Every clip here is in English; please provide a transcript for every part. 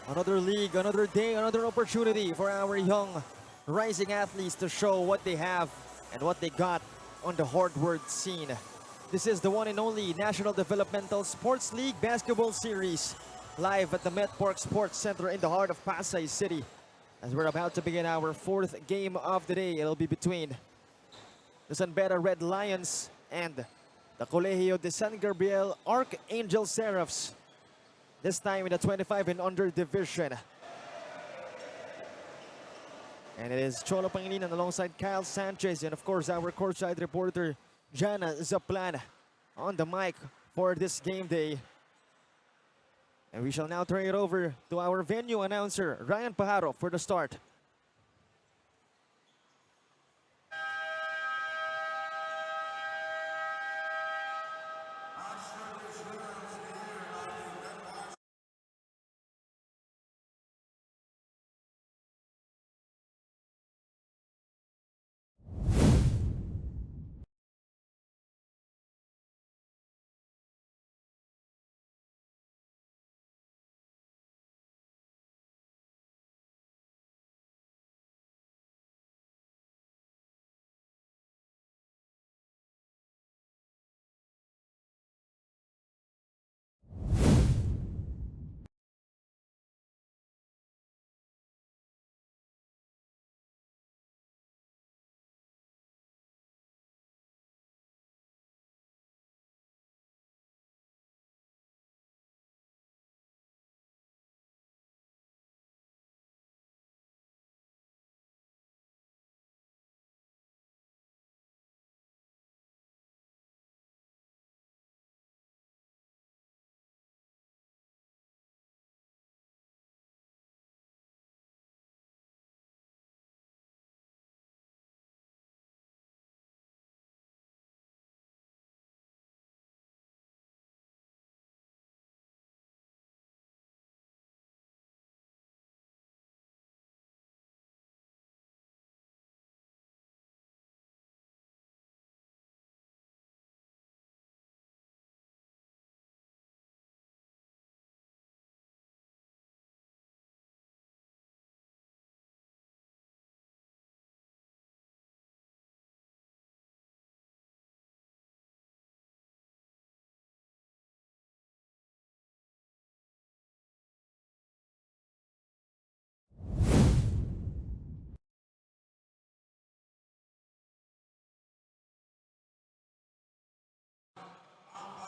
Another league, another day, another opportunity for our young rising athletes to show what they have and what they got on the hardwood scene. This is the one and only National Developmental Sports League Basketball Series, live at the Met Park Sports Center in the heart of Pasay City. As we're about to begin our fourth game of the day, it'll be between the San Beda Red Lions and the Colegio de San Gabriel Archangel Seraphs. This time in the 25 and under division. And it is Cholo Pangilinan alongside Kyle Sanchez and of course our courtside reporter Jana Zaplan on the mic for this game day. And we shall now turn it over to our venue announcer Ryan Pajaro for the start.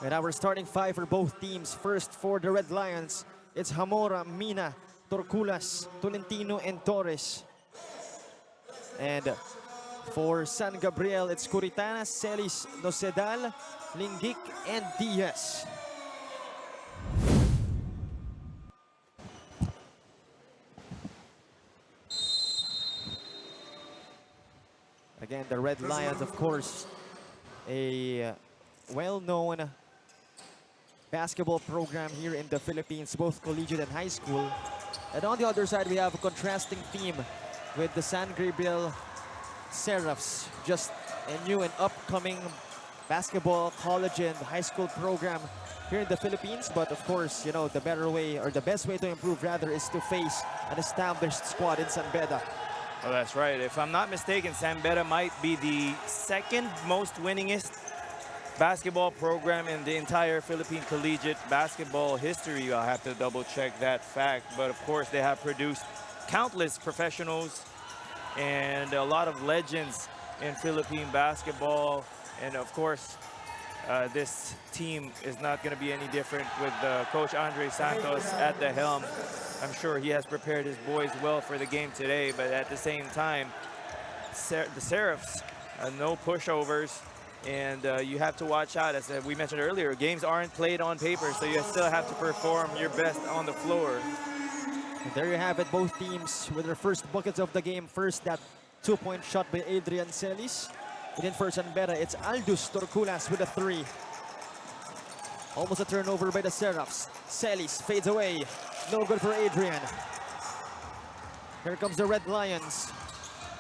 And our starting five for both teams. First for the Red Lions, it's Hamora, Mina, Torculas, Tolentino, and Torres. And for San Gabriel, it's Curitana, Celis, Nocedal, Lingic, and Diaz. Again, the Red Lions, of course, a well-known basketball program here in the Philippines, both collegiate and high school. And on the other side, we have a contrasting theme with the San Gabriel Seraphs, just a new and upcoming basketball college and high school program here in the Philippines. But of course, you know, the better way, or the best way to improve rather, is to face an established squad in San Beda. Oh, that's right. If I'm not mistaken, San Beda might be the second most winningest basketball program in the entire Philippine collegiate basketball history. I'll have to double check that fact. But of course, they have produced countless professionals and a lot of legends in Philippine basketball. And of course, this team is not going to be any different with Coach Andre Santos at the helm. I'm sure he has prepared his boys well for the game today, but at the same time, the Seraphs, no pushovers. And you have to watch out. As we mentioned earlier, games aren't played on paper, so you still have to perform your best on the floor. And there you have it, both teams with their first buckets of the game. First, that two-point shot by Adrian Celis. And then for San Beda, it's Aldus Torculas with a three. Almost a turnover by the Seraphs. Celis fades away. No good for Adrian. Here comes the Red Lions.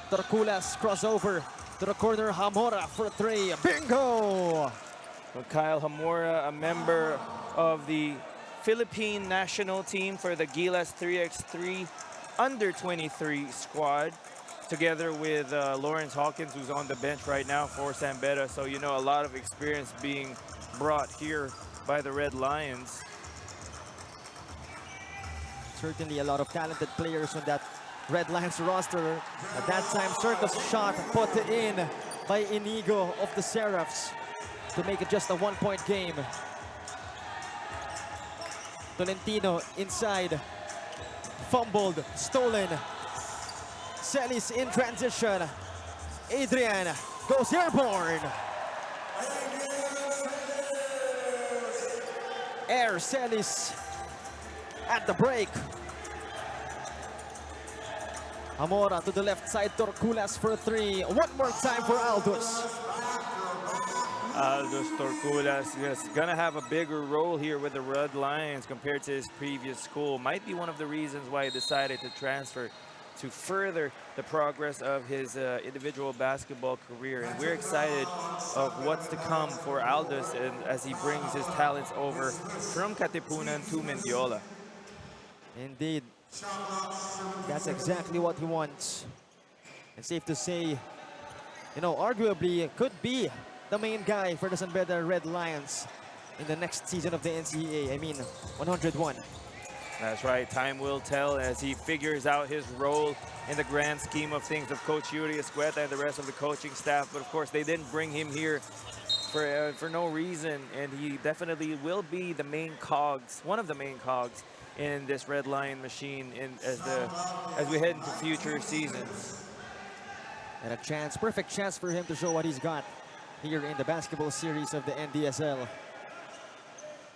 Torculas crossover to the corner. Hamora for three. Bingo! Well, Kyle Hamora, a member of the Philippine national team for the Gilas 3x3 under 23 squad, together with Lawrence Hawkins, who's on the bench right now for San Beda. So, you know, a lot of experience being brought here by the Red Lions. Certainly a lot of talented players on that Red Lions roster. At that time, Circus shot put in by Inigo of the Seraphs to make it just a 1-point game. Tolentino inside, fumbled, stolen. Celis in transition. Adrian goes airborne. Air Celis at the break. Amora to the left side, Torculas for 3. One more time for Aldous. Aldous Torculas is gonna have a bigger role here with the Red Lions compared to his previous school. Might be one of the reasons why he decided to transfer, to further the progress of his individual basketball career. And we're excited of what's to come for Aldous and as he brings his talents over from Katipunan to Mendiola. Indeed. That's exactly what he wants. And safe to say, you know, arguably could be the main guy for the San Beda Red Lions in the next season of the NCAA. I mean, 101. That's right. Time will tell as he figures out his role in the grand scheme of things of Coach Yuri Escueta and the rest of the coaching staff. But of course, they didn't bring him here for no reason, and he definitely will be the main cogs, one of the main cogs in this Red Lion machine as we head into future seasons. And a chance, perfect chance for him to show what he's got here in the basketball series of the NDSL.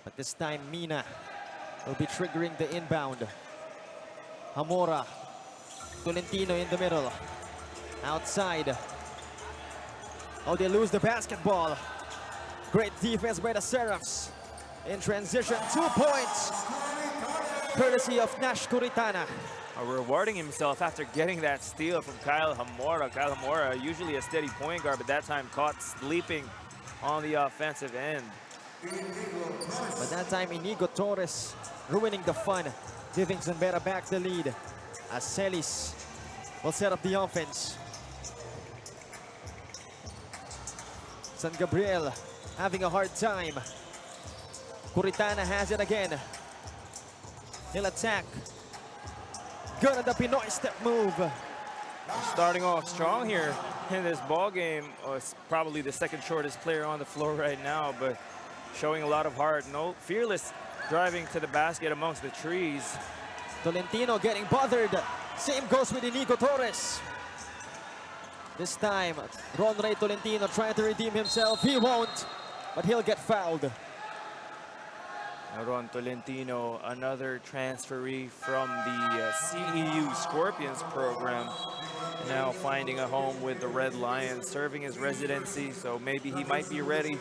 But this time, Mina will be triggering the inbound. Hamora, Tolentino in the middle. Outside. Oh, they lose the basketball. Great defense by the Seraphs. In transition, 2 points. Courtesy of Nash Curitana. Rewarding himself after getting that steal from Kyle Hamora. Kyle Hamora, usually a steady point guard, but that time caught sleeping on the offensive end. But that time, Inigo Torres ruining the fun, giving San Beda back the lead as Celis will set up the offense. San Gabriel having a hard time. Curitana has it again. He'll attack. Good at the Pinoy step move. Starting off strong here in this ball game. It's probably the second shortest player on the floor right now, but showing a lot of heart. No, fearless driving to the basket amongst the trees. Tolentino getting bothered. Same goes with Inigo Torres. This time, Ronray Tolentino trying to redeem himself. He won't, but he'll get fouled. Ron Tolentino, another transferee from the CEU Scorpions program, now finding a home with the Red Lions, serving his residency, so maybe he might be ready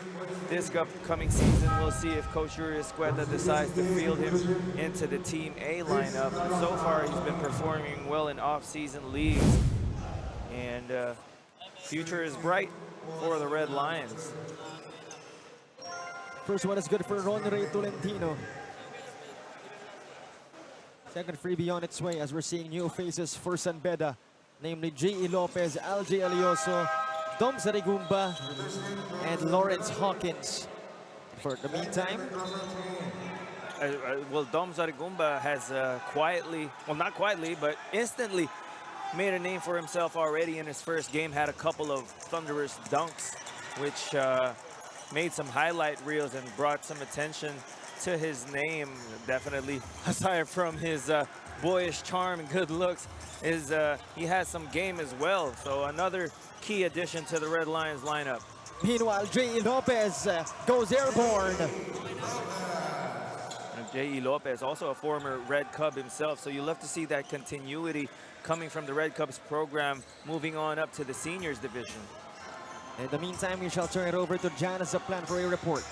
this upcoming season. We'll see if Coach Yuri Escueta decides to field him into the Team A lineup. So far, he's been performing well in off-season leagues, and future is bright for the Red Lions. First one is good for Ronray Tolentino. Second freebie on its way as we're seeing new faces for San Beda, namely J.E. Lopez, Alj Alioso, Dom Zarigumba, and Lawrence Hawkins. For the meantime, well, Dom Zarigumba has quietly, well, not quietly, but instantly made a name for himself already in his first game. Had a couple of thunderous dunks, which made some highlight reels and brought some attention to his name. Definitely, aside from his boyish charm and good looks, he has some game as well. So another key addition to the Red Lions lineup. Meanwhile, J.E. Lopez goes airborne. J.E. Lopez, also a former Red Cub himself, so you love to see that continuity coming from the Red Cubs program, moving on up to the seniors division. In the meantime, we shall turn it over to Janice Zaplan for a report.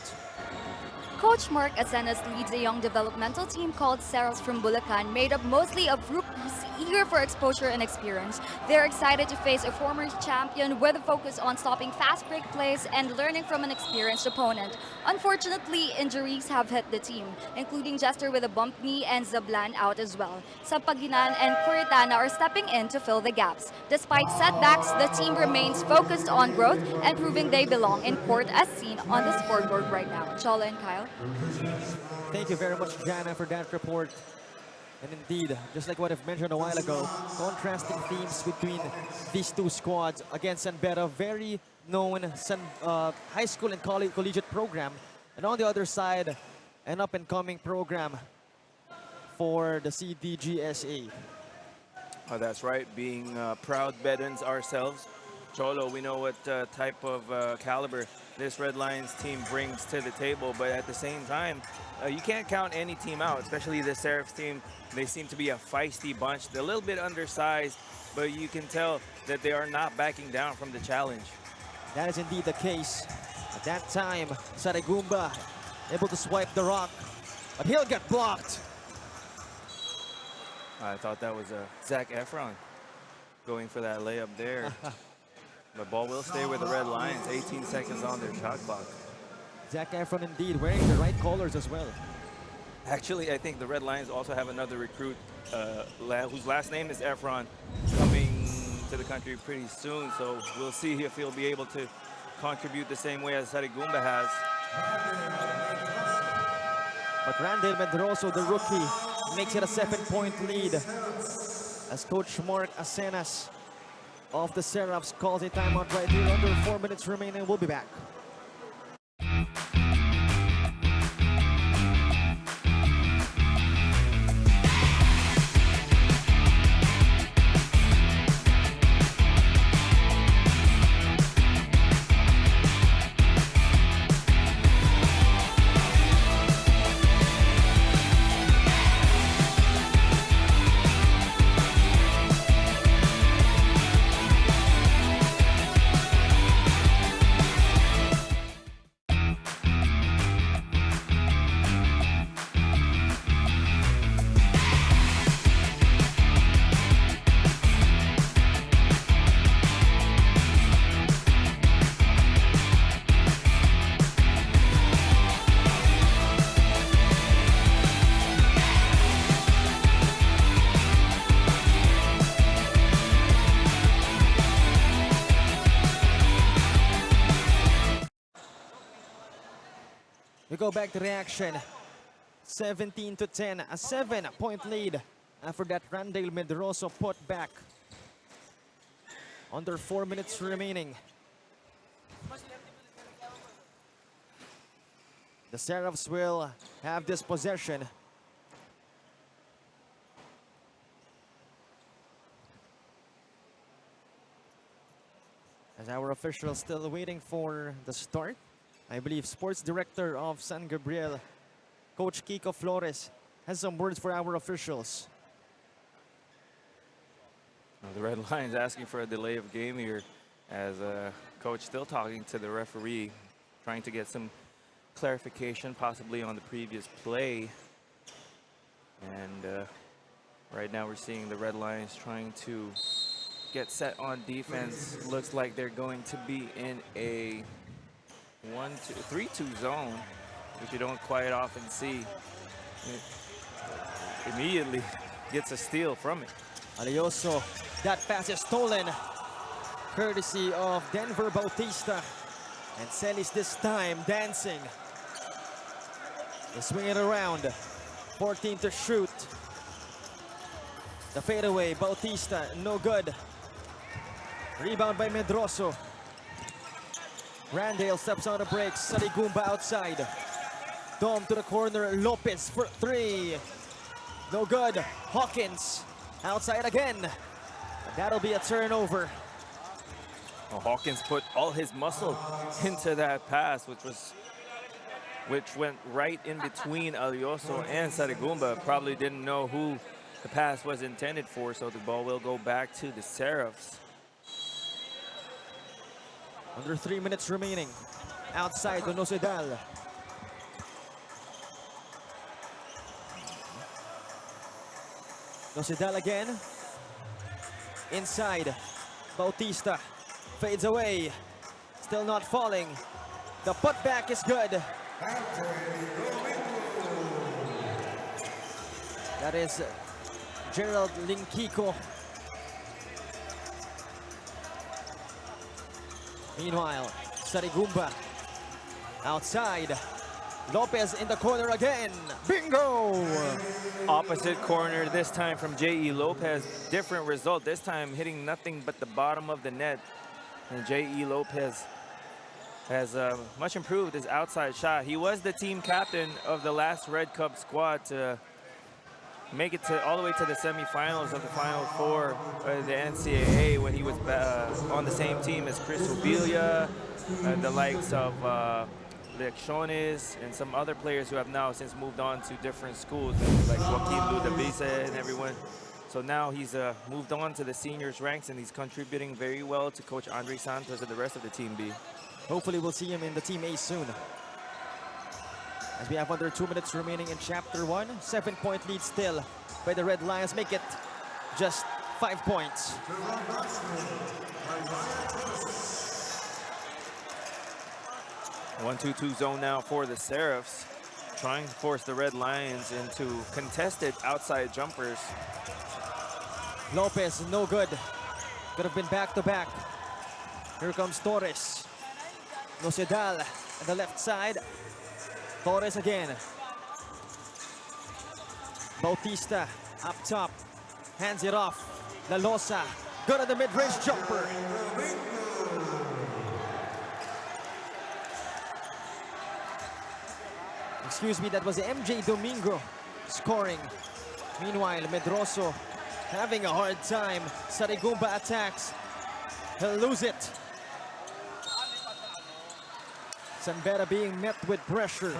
Coach Mark Asenas leads a young developmental team called Seraphs from Bulacan, made up mostly of rookies eager for exposure and experience. They're excited to face a former champion with a focus on stopping fast break plays and learning from an experienced opponent. Unfortunately, injuries have hit the team, including Jester with a bumped knee and Zablan out as well. Sampaginan and Curitana are stepping in to fill the gaps. Despite setbacks, the team remains focused on growth and proving they belong in court as seen on the scoreboard right now. Chola and Kyle. Thank you very much, Jana, for that report. And indeed, just like what I've mentioned a while ago, contrasting themes between these two squads against San Beda, very known high school and collegiate program. And on the other side, an up-and-coming program for the CDGSA. Oh, that's right, being proud Bedouins ourselves. Cholo, we know what type of caliber this Red Lions team brings to the table, but at the same time, you can't count any team out, especially the Seraphs team. They seem to be a feisty bunch. They're a little bit undersized, but you can tell that they are not backing down from the challenge. That is indeed the case. At that time, Sarigumba able to swipe the rock, but he'll get blocked. I thought that was Zach Efron going for that layup there. The ball will stay with the Red Lions. 18 seconds on their shot clock. Zach Efron indeed wearing the right colors as well. Actually, I think the Red Lions also have another recruit whose last name is Efron coming to the country pretty soon. So we'll see if he'll be able to contribute the same way as Sarigumba has. But Randall Medroso, the rookie, makes it a 7-point lead as Coach Mark Asenas of the Seraphs calls a timeout right here. Under 4 minutes remaining. We'll be back. We go back to the action. 17-10, a 7-point lead after that Randall Medroso put back. Under 4 minutes remaining. The Seraphs will have this possession. As our officials still waiting for the start. I believe Sports Director of San Gabriel, Coach Kiko Flores, has some words for our officials. Well, the Red Lions asking for a delay of game here as Coach still talking to the referee, trying to get some clarification possibly on the previous play. And right now we're seeing the Red Lions trying to get set on defense. Looks like they're going to be in a 3-2 zone, which you don't quite often see. It immediately gets a steal from it. Alioso, that pass is stolen, courtesy of Denver Bautista. And Celis this time dancing. They swing it around, 14 to shoot. The fadeaway, Bautista, no good. Rebound by Medroso. Randale steps on the brakes. Sarigumba outside. Dom to the corner. Lopez for three. No good. Hawkins outside again. And that'll be a turnover. Well, Hawkins put all his muscle into that pass, which went right in between Alioso and Sarigumba. Probably didn't know who the pass was intended for, so the ball will go back to the Seraphs. Under 3 minutes remaining. Outside, Donosedal. Nosidal again. Inside. Bautista fades away. Still not falling. The putback is good. That is Gerald Linkiko. Meanwhile, Sarigumba outside. Lopez in the corner again. Bingo! Opposite corner this time from J.E. Lopez. Different result. This time hitting nothing but the bottom of the net. And J.E. Lopez has much improved his outside shot. He was the team captain of the last Red Cup squad to make it all the way to the semifinals of the Final Four of the NCAA when he was on the same team as Chris Ubilia, the likes of Lecciones, and some other players who have now since moved on to different schools, like Joaquin Ludavisa and everyone. So now he's moved on to the seniors ranks, and he's contributing very well to Coach Andre Santos and the rest of the Team B. Hopefully we'll see him in the Team A soon. As we have under 2 minutes remaining in Chapter 1, 7-point lead still by the Red Lions. Make it just 5 points. One-two-two zone now for the Seraphs, trying to force the Red Lions into contested outside jumpers. Lopez, no good. Could have been back-to-back. Here comes Torres. Nosedal on the left side. Torres again. Bautista up top. Hands it off. La Losa. Good at the mid-range jumper. Excuse me, that was MJ Domingo scoring. Meanwhile, Medroso having a hard time. Sarigumba attacks. He'll lose it. Sanbera being met with pressure.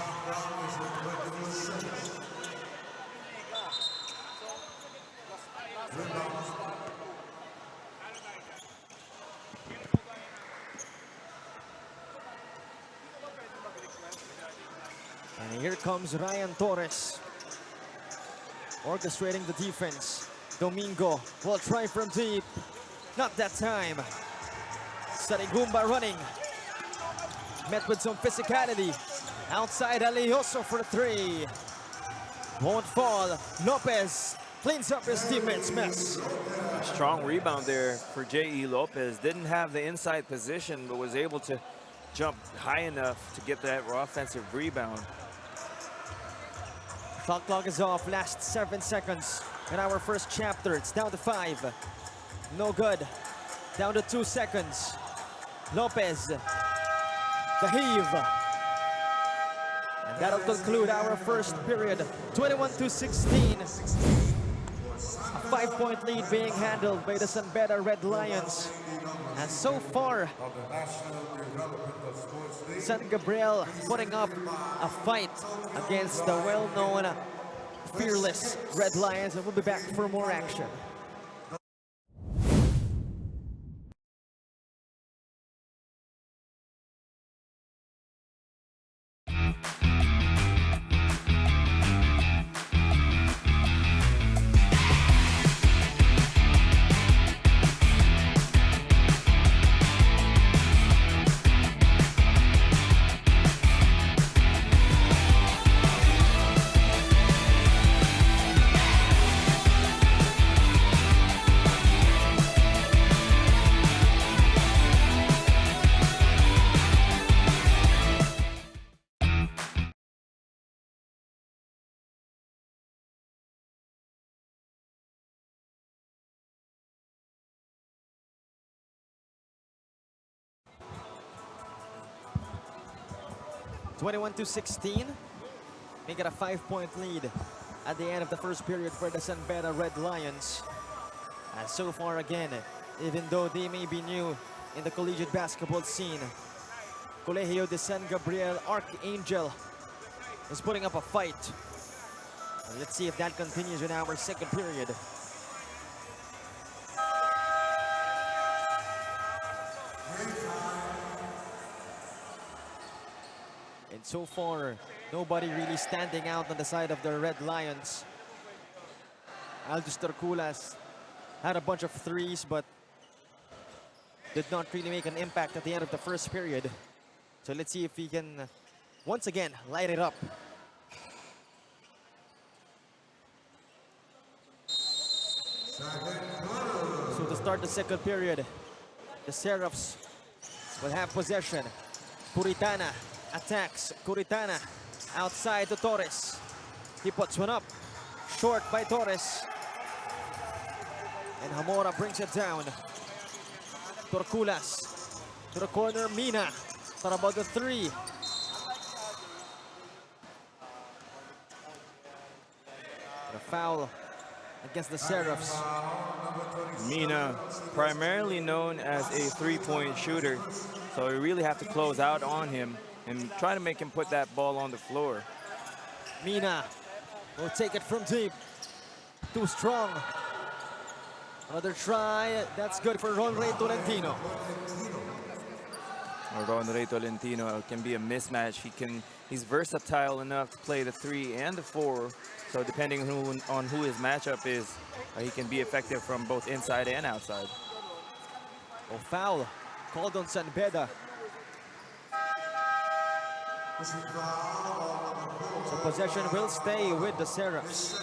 And here comes Ryan Torres, orchestrating the defense. Domingo will try from deep. Not that time. Sarigumba running. Met with some physicality. Outside Alioso for 3. Won't fall. Lopez cleans up his teammates' mess. A strong rebound there for J.E. Lopez. Didn't have the inside position, but was able to jump high enough to get that offensive rebound. Clock is off. Last 7 seconds in our first chapter. It's down to 5. No good. Down to 2 seconds. Lopez. The heave. And that'll conclude our first period. 21-16. A 5-point lead being handled by the Sanbera Red Lions. And so far, San Gabriel putting up a fight against the well-known, fearless Red Lions. And we'll be back for more action. (21-16). Make it a 5-point lead at the end of the first period for the Sanbera Red Lions. And so far again, even though they may be new in the collegiate basketball scene, Colegio de San Gabriel Archangel is putting up a fight. And let's see if that continues in our second period. And so far, nobody really standing out on the side of the Red Lions. Aldous Torculas had a bunch of threes, but did not really make an impact at the end of the first period. So let's see if he can once again light it up. So to start the second period, the Seraphs will have possession. Curitana attacks. Curitana outside to Torres. He puts one up. Short by Torres. And Zamora brings it down. Torculas to the corner. Mina. Thought about the three. And a foul against the Seraphs. Mina, primarily known as a three-point shooter, so we really have to close out on him and try to make him put that ball on the floor. Mina will take it from deep. Too strong. Another try. That's good for Ronray Tolentino. Ronray Tolentino can be a mismatch. He's versatile enough to play the 3 and the 4. So depending on who his matchup is, he can be effective from both inside and outside. Oh, foul called on San Beda. So possession will stay with the Seraphs.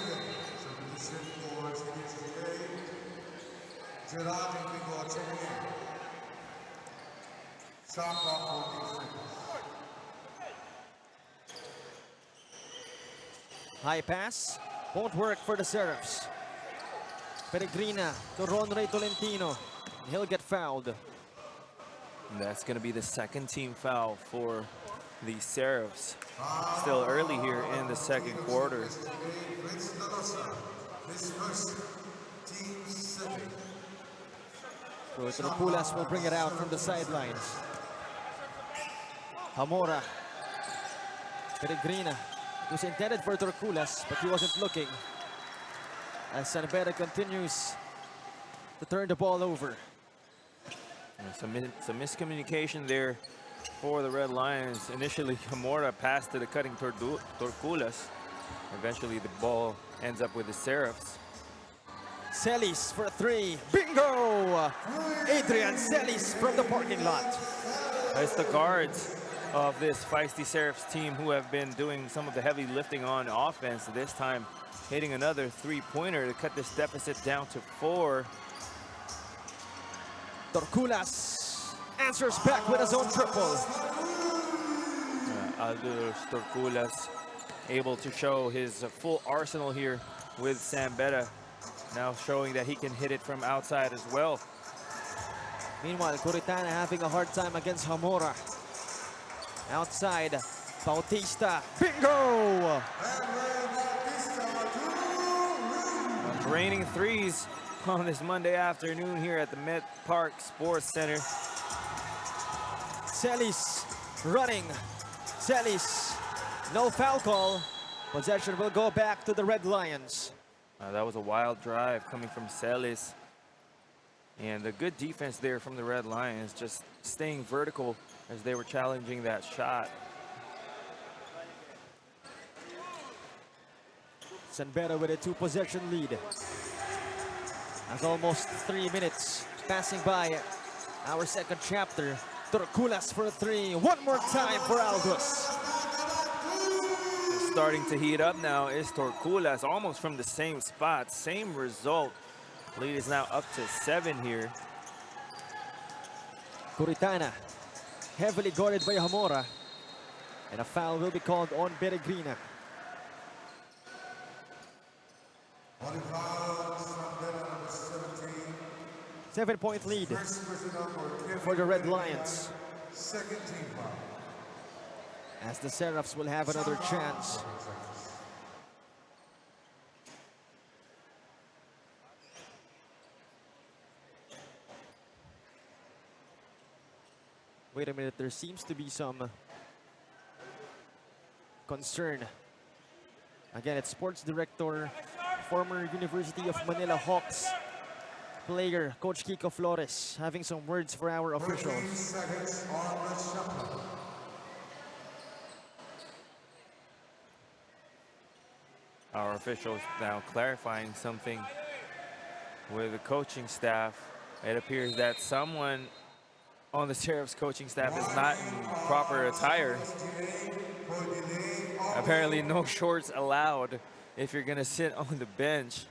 High pass, won't work for the Seraphs. Peregrina to Ronray Tolentino. He'll get fouled. And that's going to be the second team foul for the Seraphs. Still early here in the second quarter. Torculas will bring it out from the sidelines. Zamora. Peregrina. It was intended for Torculas, but he wasn't looking. As San Beda continues to turn the ball over. Some miscommunication there for the Red Lions. Initially, Zamora passed to the cutting Torculas. Eventually, the ball ends up with the Seraphs. Celis for 3. Bingo! Adrian Celis from the parking lot. It's the guards of this feisty Seraphs team who have been doing some of the heavy lifting on offense. This time, hitting another three-pointer to cut this deficit down to 4. Torculas answers back with his own triple. Aldous Torculas able to show his full arsenal here with San Beda. Now showing that he can hit it from outside as well. Meanwhile, Curitana having a hard time against Zamora. Outside, Bautista. Bingo! Raining threes on this Monday afternoon here at the Met Park Sports Center. Celis running. Celis, no foul call. Possession will go back to the Red Lions. That was a wild drive coming from Celis. And a good defense there from the Red Lions, just staying vertical as they were challenging that shot. San Beda with a 2-possession lead. As almost 3 minutes passing by our second chapter. Torculas for 3. One more time for Aldous. Starting to heat up now is Torculas, almost from the same spot, same result. Lead is now up to 7 here. Curitana, heavily guarded by Zamora. And a foul will be called on Peregrina. Seven-point lead for the Red Lions. As the Seraphs will have another chance. Wait a minute, there seems to be some concern. Again, it's sports director, former University of Manila Hawks player, Coach Kiko Flores, having some words for our officials. Our officials now clarifying something with the coaching staff. It appears that someone on the Seraphs coaching staff is not in proper attire. Apparently no shorts allowed if you're gonna sit on the bench.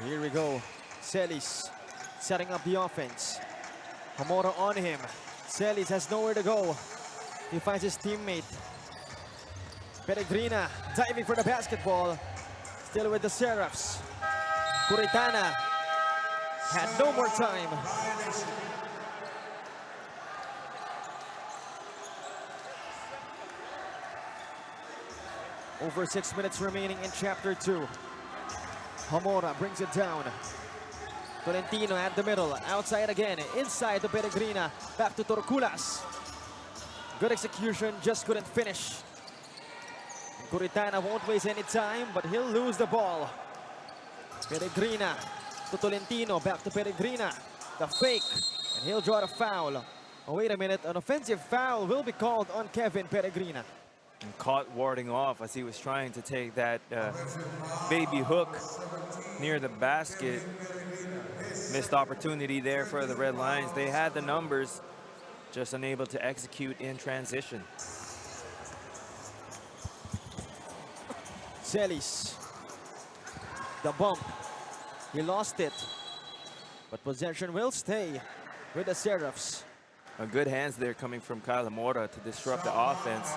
Here we go. Celis setting up the offense. Hamora on him. Celis has nowhere to go. He finds his teammate. Peregrina diving for the basketball. Still with the Seraphs. Curitana had no more time. Over 6 minutes remaining in chapter 2. Hamora brings it down. Tolentino at the middle, outside again, inside to Peregrina, back to Torculas. Good execution, just couldn't finish. Curitana won't waste any time, but he'll lose the ball. Peregrina to Tolentino, back to Peregrina. The fake, and he'll draw the foul. Oh, wait a minute, an offensive foul will be called on Kevin Peregrina. And caught warding off as he was trying to take that baby hook near the basket. Missed opportunity there for the Red Lions. They had the numbers, just unable to execute in transition. Celis, the bump, he lost it, but possession will stay with the Seraphs. A good hands there coming from Kyle Hamora to disrupt the offense.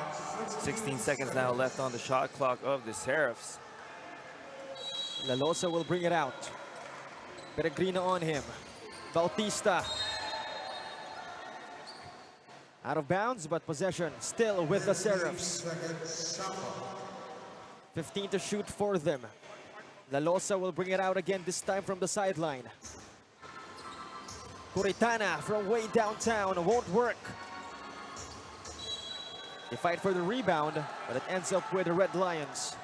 16 seconds now left on the shot clock of the Seraphs. La Losa will bring it out. Peregrina on him. Bautista. Out of bounds, but possession still with the Seraphs. 15 to shoot for them. La Losa will bring it out again, this time from the sideline. Curitana from way downtown, won't work. They fight for the rebound, but it ends up with the Red Lions.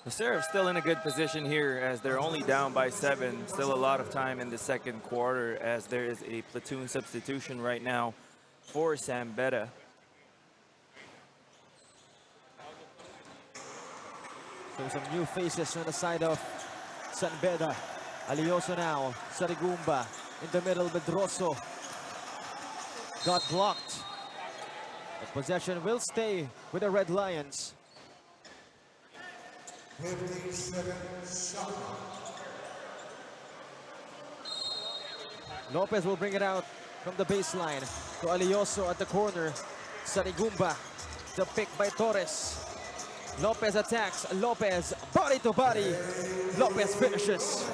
The Seraphs still in a good position here as they're only down by 7. Still a lot of time in the second quarter as there is a platoon substitution right now for Sambetta. So some new faces on the side of Sambetta. Alioso now, Sarigumba in the middle, Bedroso got blocked. The possession will stay with the Red Lions. 57 shot. Lopez will bring it out from the baseline to Alioso at the corner. Sarigumba, the pick by Torres. Lopez attacks, Lopez body to body. Lopez finishes.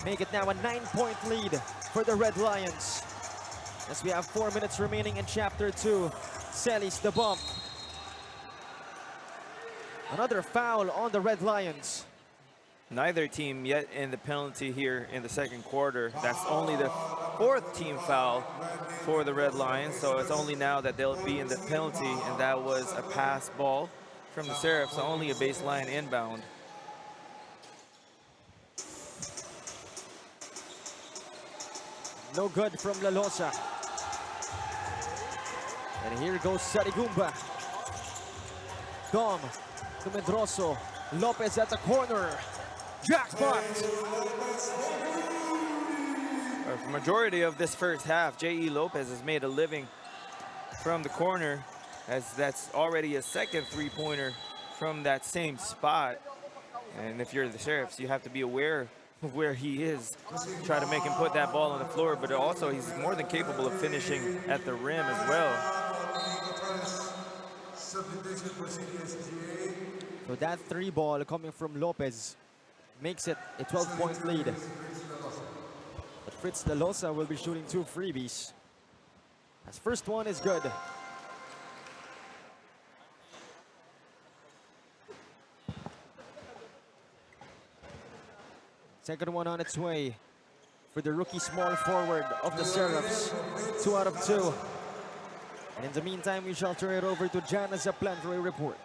Make it now a 9-point lead for the Red Lions. As we have 4 minutes remaining in chapter 2. Celis the bump. Another foul on the Red Lions. Neither team yet in the penalty here in the second quarter. That's only the 4th team foul for the Red Lions, so it's only now that they'll be in the penalty, and that was a pass ball from the Seraphs, so only a baseline inbound. No good from La Losa. And here goes Sarigumba. Dom to Medroso. Lopez at the corner. Jackpot! For the majority of this first half, J.E. Lopez has made a living from the corner, as that's already a second three-pointer from that same spot. And if you're the Seraphs, you have to be aware of where he is. Try to make him put that ball on the floor, but also he's more than capable of finishing at the rim as well. So that 3 ball coming from Lopez makes it a 12-point lead. But Fritz La Losa will be shooting 2 freebies. His first one is good. Second one on its way for the rookie small forward of the Seraphs. 2 out of 2. And in the meantime, we shall turn it over to Jana Zaplan for a report.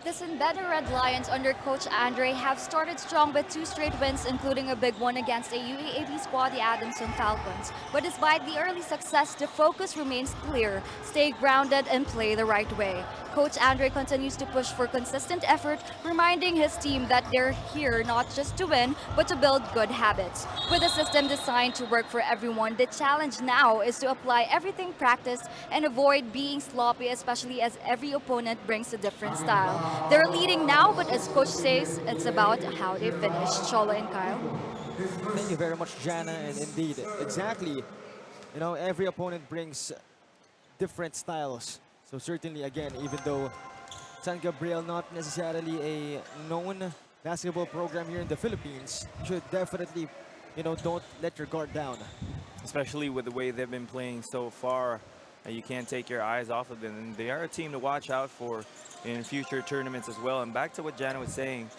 The Sinbeda Red Lions under Coach Andre have started strong with 2 straight wins, including a big one against a UAAP squad, the Adamson Falcons. But despite the early success, the focus remains clear: stay grounded and play the right way. Coach Andre continues to push for consistent effort, reminding his team that they're here not just to win, but to build good habits. With a system designed to work for everyone, the challenge now is to apply everything practiced and avoid being sloppy, especially as every opponent brings a different style. They're leading now, but as coach says, it's about how they finish. Chola and Kyle. Thank you very much, Jana, and indeed, exactly. You know, every opponent brings different styles. So certainly, again, even though San Gabriel not necessarily a known basketball program here in the Philippines, you should definitely, you know, don't let your guard down. Especially with the way they've been playing so far. You can't take your eyes off of them. And they are a team to watch out for in future tournaments as well. And back to what Jana was saying,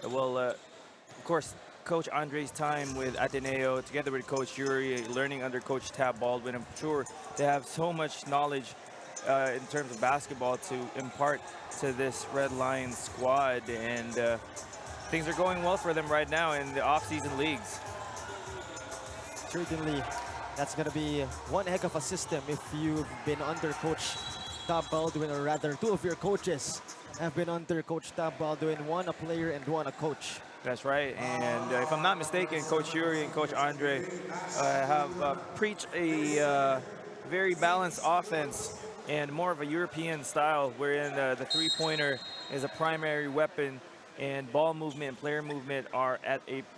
well, of course, Coach Andre's time with Ateneo, together with Coach Yuri, learning under Coach Tab Baldwin, I'm sure they have so much knowledge in terms of basketball to impart to this Red Lions squad. And things are going well for them right now in the off-season leagues. Certainly, that's going to be one heck of a system if you've been under Coach Tab Baldwin, or rather, 2 of your coaches have been under Coach Tab Baldwin, 1 a player and 1 a coach. That's right, and if I'm not mistaken, Coach Yuri and Coach Andre have preached a very balanced offense and more of a European style, wherein the three-pointer is a primary weapon and ball movement and player movement are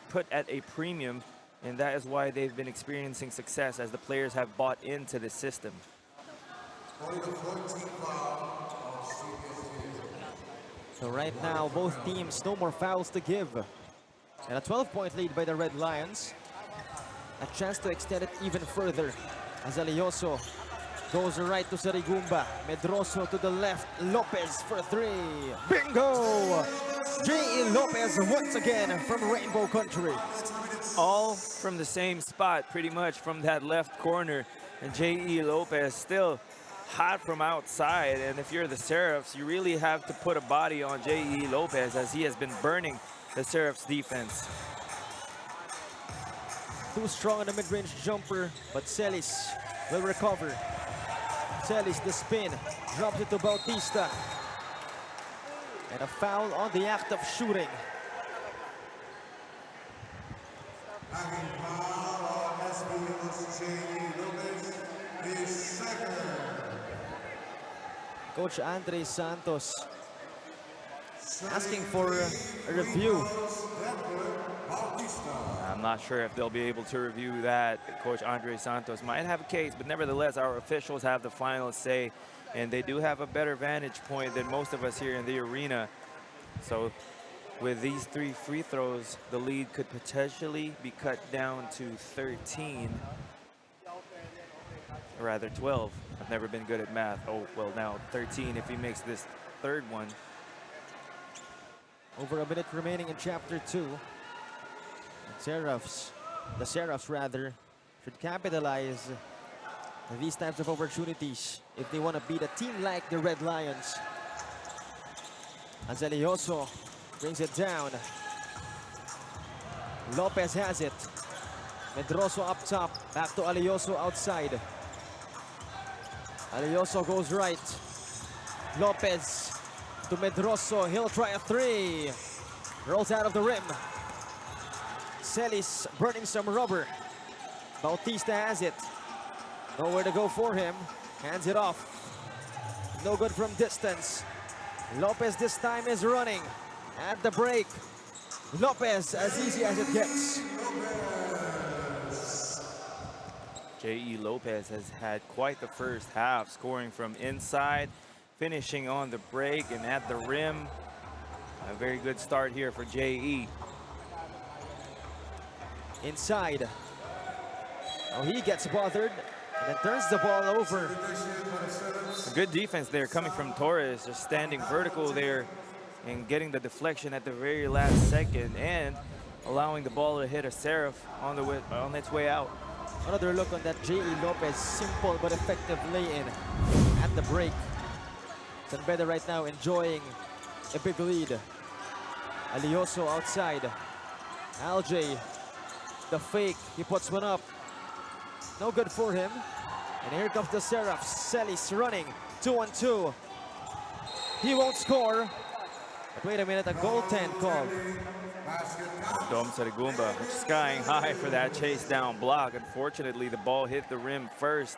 put at a premium, and that is why they've been experiencing success as the players have bought into the system. So right now, both teams, no more fouls to give. And a 12-point lead by the Red Lions. A chance to extend it even further as Alioso goes right to Sarigumba. Medroso to the left. Lopez for 3. Bingo! J.E. Lopez once again from Rainbow Country. All from the same spot, pretty much from that left corner. And J.E. Lopez still hot from outside. And if you're the Seraphs, you really have to put a body on J.E. Lopez, as he has been burning the Seraphs defense. Too strong on the mid-range jumper, but Celis will recover. Celis, the spin, drops it to Bautista. And a foul on the act of shooting. Coach Andre Santos asking for a review. I'm not sure if they'll be able to review that. Coach Andre Santos might have a case, but nevertheless, our officials have the final say, and they do have a better vantage point than most of us here in the arena. So with these 3 free throws, the lead could potentially be cut down to 13, or rather 12. I've never been good at math. Oh, well, now 13 if he makes this 3rd one. Over a minute remaining in Chapter 2. The Seraphs rather, should capitalize on these types of opportunities if they want to beat a team like the Red Lions. As Alioso brings it down. Lopez has it. Medroso up top, back to Alioso outside. Alioso goes right. Lopez to Medroso, he'll try a 3. Rolls out of the rim. Celis burning some rubber. Bautista has it. Nowhere to go for him. Hands it off. No good from distance. Lopez this time is running. At the break. Lopez as easy as it gets. J.E. Lopez has had quite the first half, scoring from inside, finishing on the break and at the rim. A very good start here for J.E. Inside. Oh, he gets bothered and then turns the ball over. A good defense there coming from Torres, just standing vertical there and getting the deflection at the very last second and allowing the ball to hit a Seraph on its way out. Another look on that J.E. Lopez, simple but effective lay-in at the break. Sinbeda right now enjoying a big lead. Alioso outside. Alj, the fake, he puts one up. No good for him. And here comes the Seraphs. Celis running, 2-on-2. He won't score. But wait a minute, a goaltend call. Dom Sarigumba skying high for that chase down block. Unfortunately, the ball hit the rim first.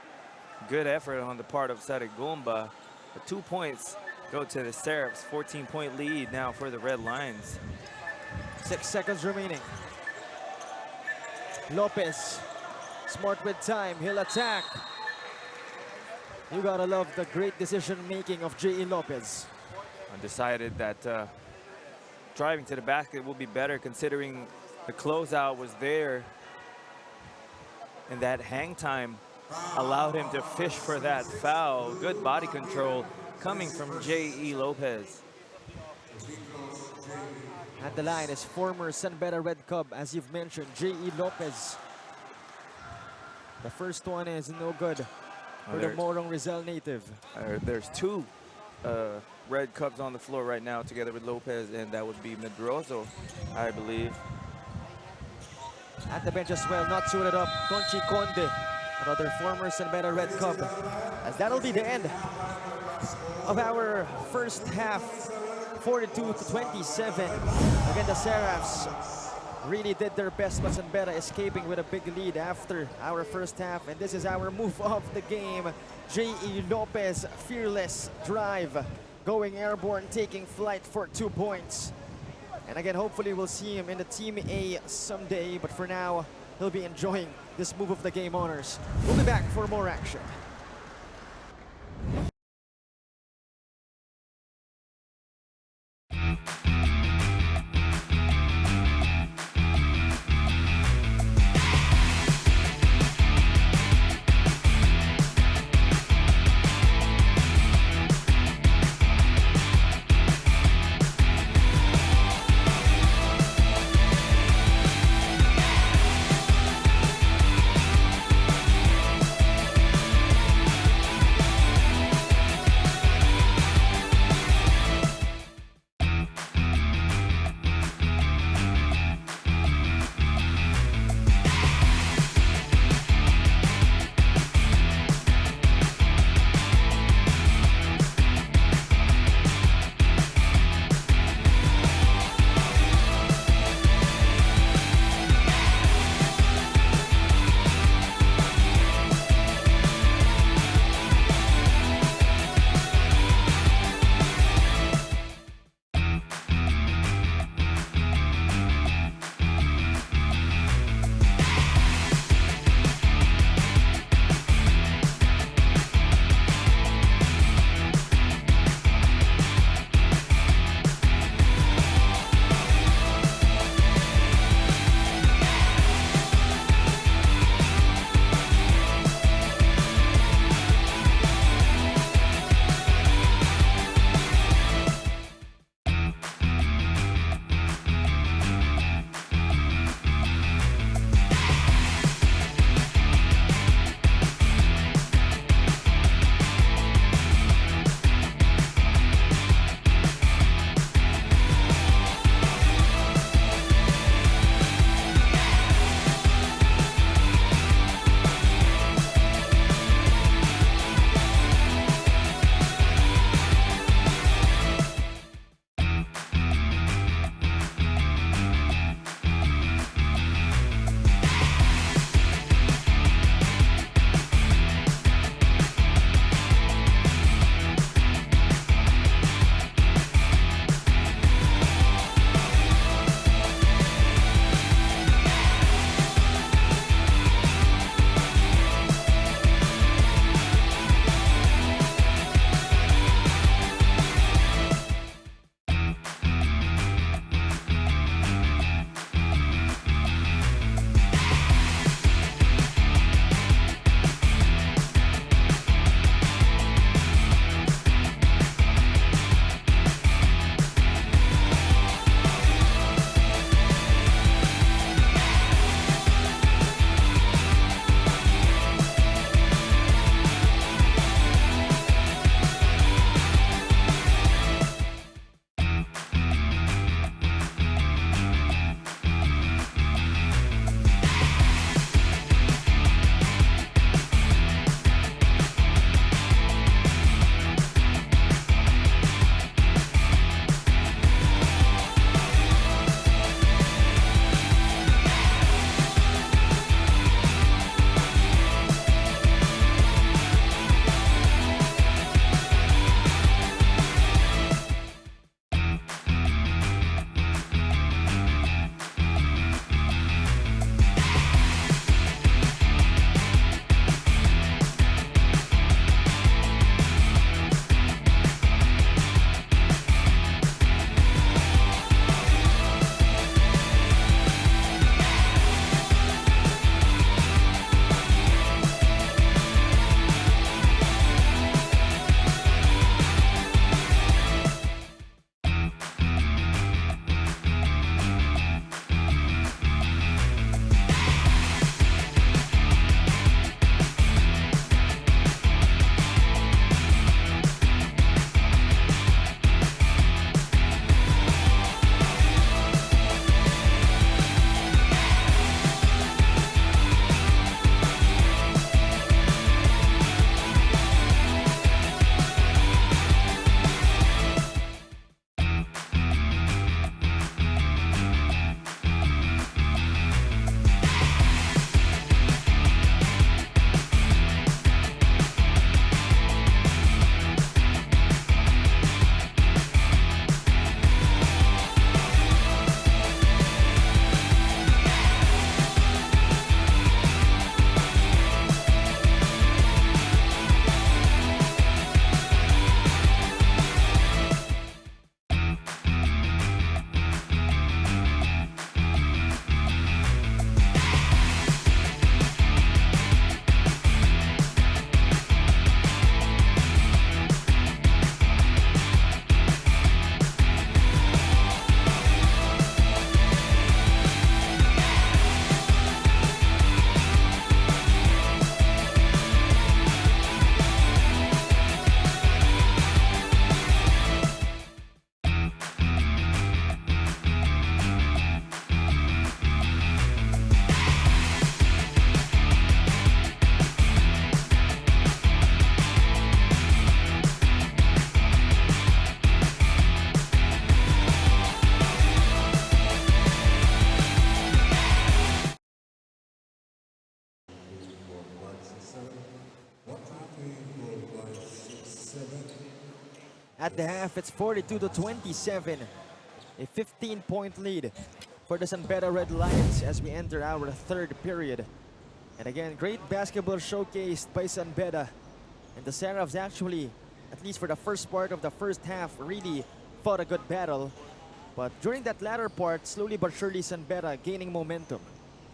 Good effort on the part of Sarigumba. But 2 points go to the Seraphs. 14-point lead now for the Red Lions. 6 seconds remaining. Lopez, smart with time, he'll attack. You gotta love the great decision making of J.E. Lopez. I decided that driving to the basket will be better considering the closeout was there. And that hang time allowed him to fish for that foul. Good body control coming from J.E. Lopez. At the line is former San Beda Red Cub, as you've mentioned, J.E. Lopez. The first one is no good for the Morong Rizal native. There's two Red Cubs on the floor right now together with Lopez, and that would be Medroso, I believe. At the bench as well, not suited up, Tonchi Conde, another former San Beda Red Cub. As that'll be the end of our first half. 42-27. Again, the Seraphs really did their best, but San Beda escaping with a big lead after our first half. And this is our move of the game. J.E. Lopez, fearless drive, going airborne, taking flight for 2 points. And again, hopefully we'll see him in the Team A someday, but for now, he'll be enjoying this move of the game honors. We'll be back for more action. At the half, it's 42-27. A 15-point lead for the San Beda Red Lions as we enter our third period. And again, great basketball showcased by San Beda. And the Seraphs actually, at least for the first part of the first half, really fought a good battle. But during that latter part, slowly but surely, San Beda gaining momentum.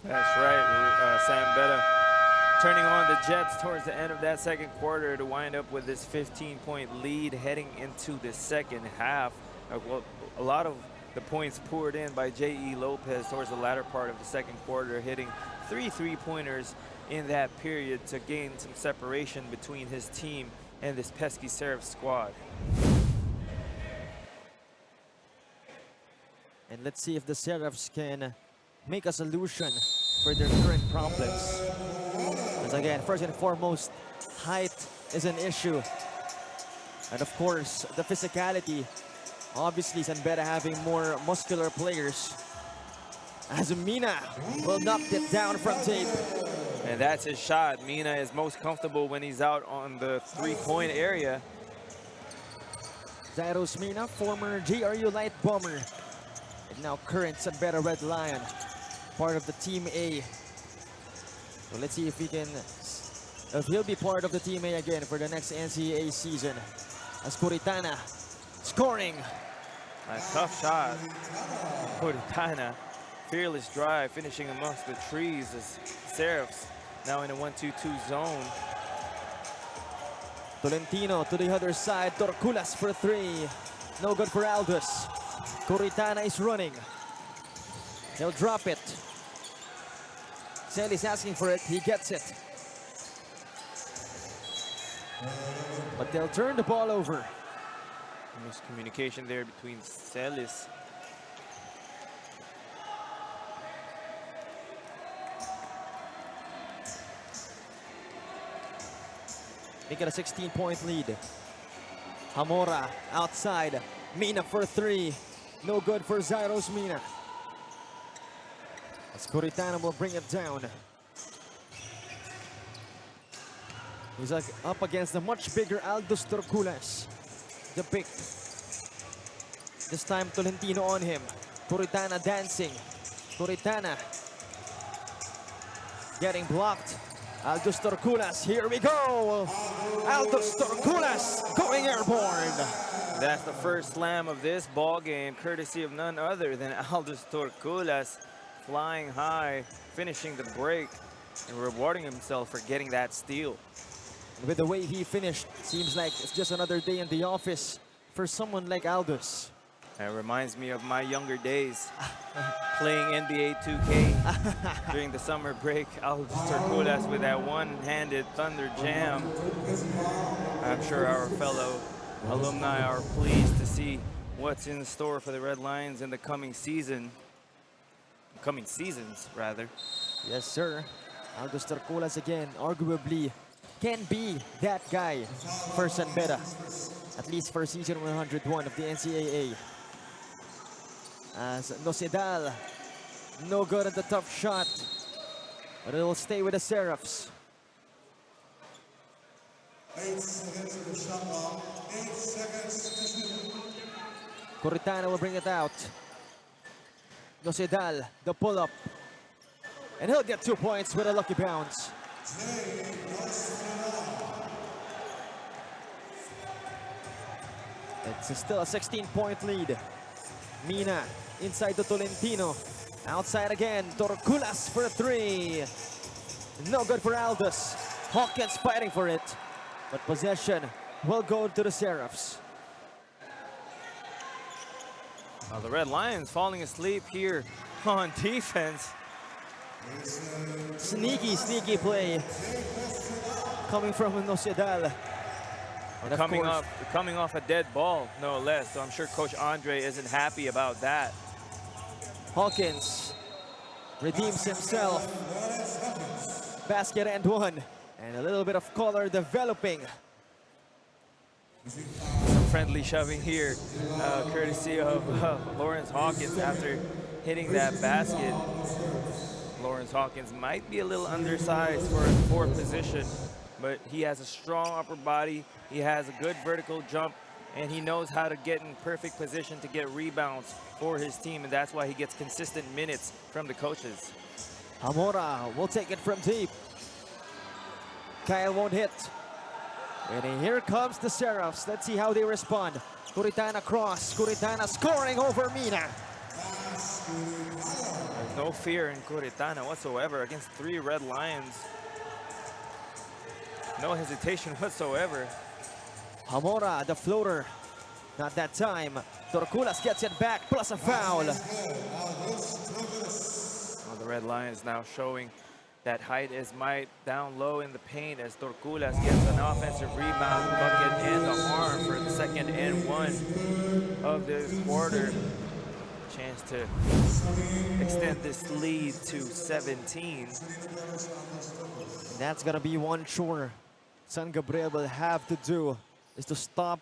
That's right, San Beda turning on the Jets towards the end of that second quarter to wind up with this 15-point lead heading into the second half. Well, a lot of the points poured in by J.E. Lopez towards the latter part of the second quarter, hitting 3 3-pointers in that period to gain some separation between his team and this pesky Seraph squad. And let's see if the Seraphs can make a solution for their current problems. Because again, first and foremost, height is an issue. And of course, the physicality. Obviously, San Beda having more muscular players. As Mina will knock it down from tape. And that's his shot. Mina is most comfortable when he's out on the three-point area. Zairos Mina, former JRU Light Bomber. And now current San Beda Red Lion. Part of the Team A. So let's see if he can, if he'll be part of the Team A again for the next NCAA season. As Kuritana scoring. A tough shot. Kuritana, fearless drive, finishing amongst the trees as Seraphs now in a 1-2-2 zone. Tolentino to the other side. Torculas for 3. No good for Aldous. Kuritana is running. He'll drop it. Celis asking for it. He gets it. But they'll turn the ball over. Miscommunication there between Celis. Make it a 16-point lead. Hamora outside. Mina for 3. No good for Zairos Mina. As Kuritana will bring it down. He's like up against the much bigger Aldous Torculas. The pick. This time Tolentino on him. Kuritana dancing. Kuritana getting blocked. Aldous Torculas, here we go! Aldous Torculas going airborne! That's the first slam of this ball game, courtesy of none other than Aldous Torculas, flying high, finishing the break, and rewarding himself for getting that steal. With the way he finished, seems like it's just another day in the office for someone like Aldous. That reminds me of my younger days, playing NBA 2K during the summer break. Aldous Torculas with that one-handed thunder jam. I'm sure our fellow alumni are pleased to see what's in store for the Red Lions in the coming season. Coming seasons, rather. Yes, sir. Aldous Torculas again, arguably, can be that guy for San Beda, at least for season 101 of the NCAA. As Nosedal, no good at the tough shot, but it'll stay with the Seraphs. 8 seconds to the shot clock. 8 seconds. Kuritana will bring it out. Nosedal, the pull-up. And he'll get 2 points with a lucky bounce. It's still a 16-point lead. Mina inside to Tolentino. Outside again, Torculas for 3. No good for Aldous. Hawkins fighting for it. But possession will go to the Seraphs. Well, the Red Lions falling asleep here on defense. Sneaky, sneaky play coming from Nosedal. And Coming off a dead ball, no less. So I'm sure Coach Andre isn't happy about that. Hawkins redeems himself. Basket and 1. And a little bit of color developing. Some friendly shoving here, courtesy of Lawrence Hawkins after hitting that basket. Lawrence Hawkins might be a little undersized for his 4th position, but he has a strong upper body. He has a good vertical jump and he knows how to get in perfect position to get rebounds for his team, and that's why he gets consistent minutes from the coaches. Hamora will take it from deep. Kyle won't hit. And here comes the Seraphs. Let's see how they respond. Kuritana cross. Kuritana scoring over Mina. There's no fear in Kuritana whatsoever against 3 Red Lions. No hesitation whatsoever. Hamora, the floater. Not that time. Torculas gets it back, plus a foul. Well, the Red Lions now showing that height is might down low in the paint as Torculas gets an offensive rebound, bucket, and a harm for the second and 1 of this quarter. Chance to extend this lead to 17. That's gonna be one chore San Gabriel will have to do, is to stop,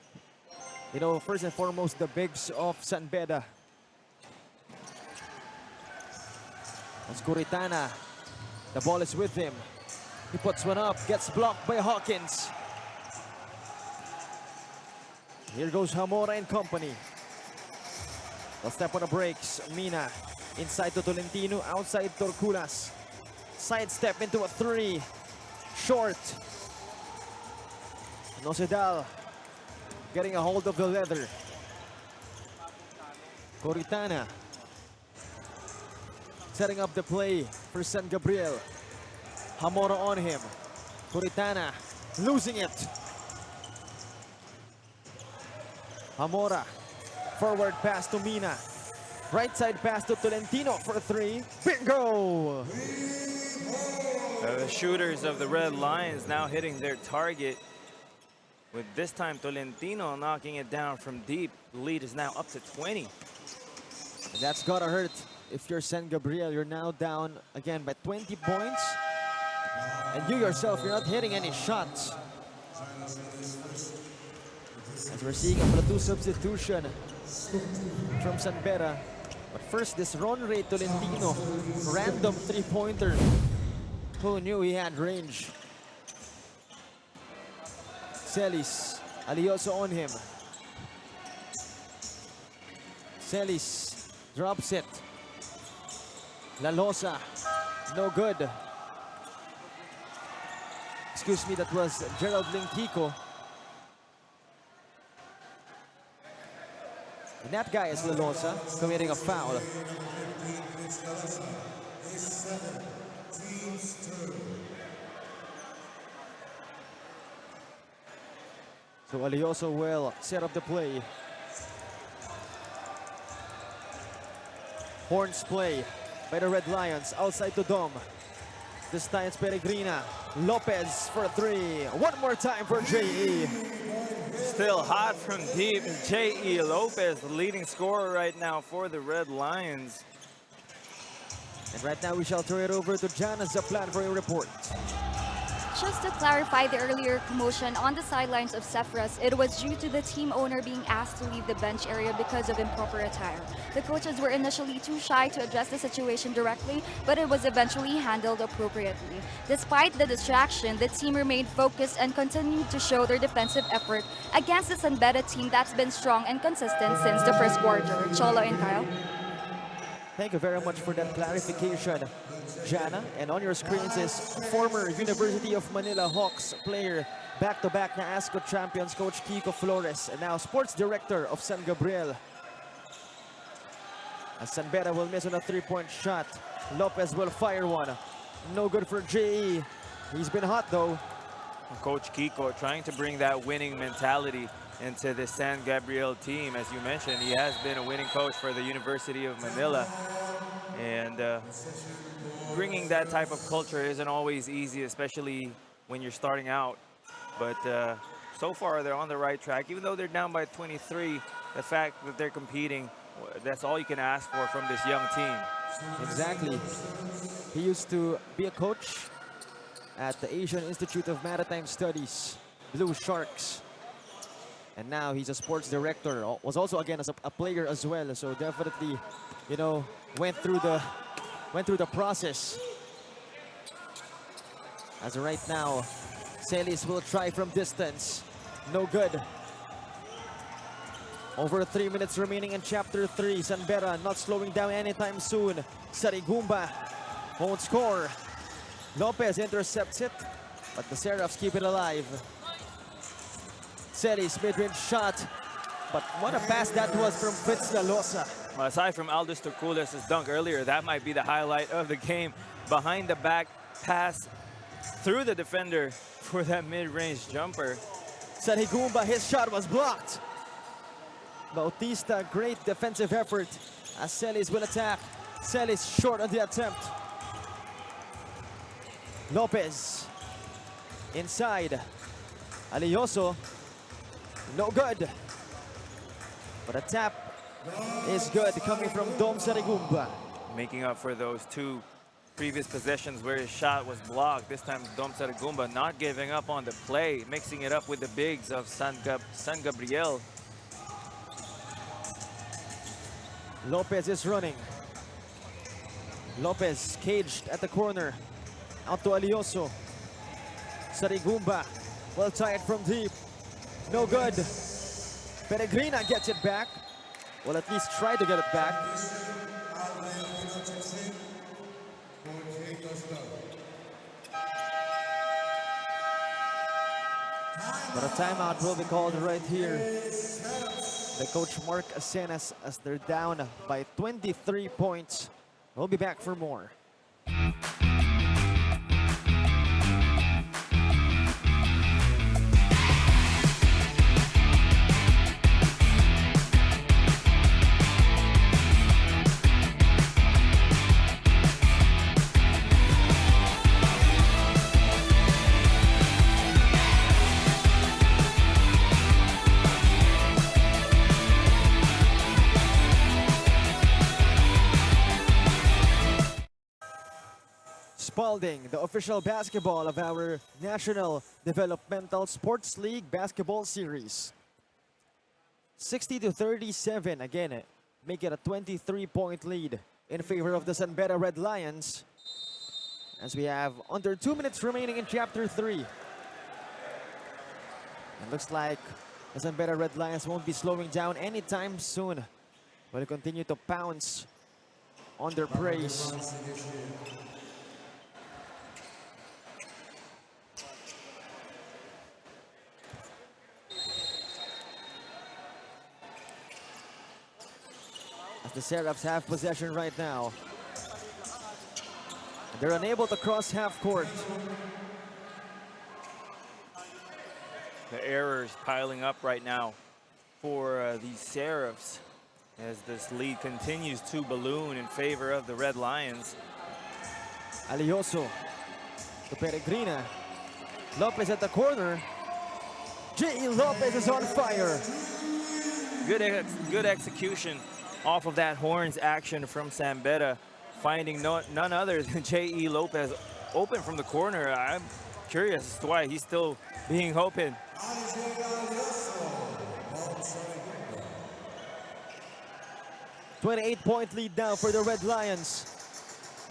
you know, first and foremost, the bigs of San Beda. As Kuritana, the ball is with him. He puts one up, gets blocked by Hawkins. Here goes Hamora and company. They'll step on the brakes. Mina inside to Tolentino, outside Torculas. Sidestep into a 3. Short. Nosedal getting a hold of the leather. Kuritana setting up the play for San Gabriel. Hamora on him. Kuritana losing it. Hamora, forward pass to Mina. Right side pass to Tolentino for 3. Bingo! The shooters of the Red Lions now hitting their target, with this time Tolentino knocking it down from deep. The lead is now up to 20. And that's gotta hurt if you're San Gabriel. You're now down again by 20 points. And you yourself, you're not hitting any shots. As we're seeing a platoon substitution from San Beda. But first, this run rate Tolentino, random 3-pointer. Who knew he had range? Celis, Alioso on him. Celis drops it. La Losa, no good. Excuse me, that was Gerald Linkiko. And that guy is La Losa, committing a foul. So Alioso will set up the play. Horns play by the Red Lions, outside to Dom. This time it's Peregrina. Lopez for 3. One more time for J.E. Still hot from deep. J.E. Lopez, the leading scorer right now for the Red Lions. And right now we shall turn it over to Jana Zaplan for a report. Just to clarify the earlier commotion on the sidelines of Seraphs, it was due to the team owner being asked to leave the bench area because of improper attire. The coaches were initially too shy to address the situation directly, but it was eventually handled appropriately. Despite the distraction, the team remained focused and continued to show their defensive effort against the San Beda team that's been strong and consistent since the first quarter. Cholo and Kyle. Thank you very much for that clarification, Jana. And on your screens is former University of Manila Hawks player, back-to-back na ASCO champions, Coach Kiko Flores, and now sports director of San Gabriel. As San Beda will miss on a 3-point shot. Lopez will fire one. No good for J.E. He's been hot though. Coach Kiko trying to bring that winning mentality into the San Gabriel team. As you mentioned, he has been a winning coach for the University of Manila. And bringing that type of culture isn't always easy, especially when you're starting out. But so far, they're on the right track. Even though they're down by 23, the fact that they're competing, that's all you can ask for from this young team. Exactly. He used to be a coach at the Asian Institute of Maritime Studies, Blue Sharks. And now he's a sports director, was also again as a player as well. So definitely, you know, went through the process. As of right now, Celis will try from distance. No good. Over 3 minutes remaining in Chapter 3. Sanbera not slowing down anytime soon. Sarigumba won't score. Lopez intercepts it, but the Seraphs keep it alive. Celis mid-range shot, but what a pass that was from Fritz Lalosa. Well, aside from Aldous Turkulis' dunk earlier, that might be the highlight of the game. Behind the back pass through the defender for that mid-range jumper. Sarigumba, his shot was blocked. Bautista, great defensive effort as Celis will attack. Celis short on the attempt. Lopez inside. Alioso, no good. But a tap is good coming from Dom Sarigumba. Making up for those two previous possessions where his shot was blocked. This time Dom Sarigumba not giving up on the play, mixing it up with the bigs of San Gabriel. Lopez is running. Lopez caged at the corner. Out to Alioso. Sarigumba will tie it from deep. No good. Peregrina gets it back. Well, at least try to get it back. But a timeout will be called right here. The coach Mark Asenas as they're down by 23 points. We'll be back for more. Spalding, the official basketball of our National Developmental Sports League Basketball Series. 60-37, again, make it a 23-point lead in favor of the Sanbera Red Lions. As we have under 2 minutes remaining in Chapter 3. It looks like the Sanbera Red Lions won't be slowing down anytime soon. Will continue to pounce on their praise. The Seraphs have possession right now. They're unable to cross half court. The errors piling up right now for the Seraphs as this lead continues to balloon in favor of the Red Lions. Alioso to Peregrina. Lopez at the corner. J.E. Lopez is on fire. Good execution off of that horns action from Sanbera, finding none other than J.E. Lopez open from the corner. I'm curious as to why he's still being open. 28-point lead now for the Red Lions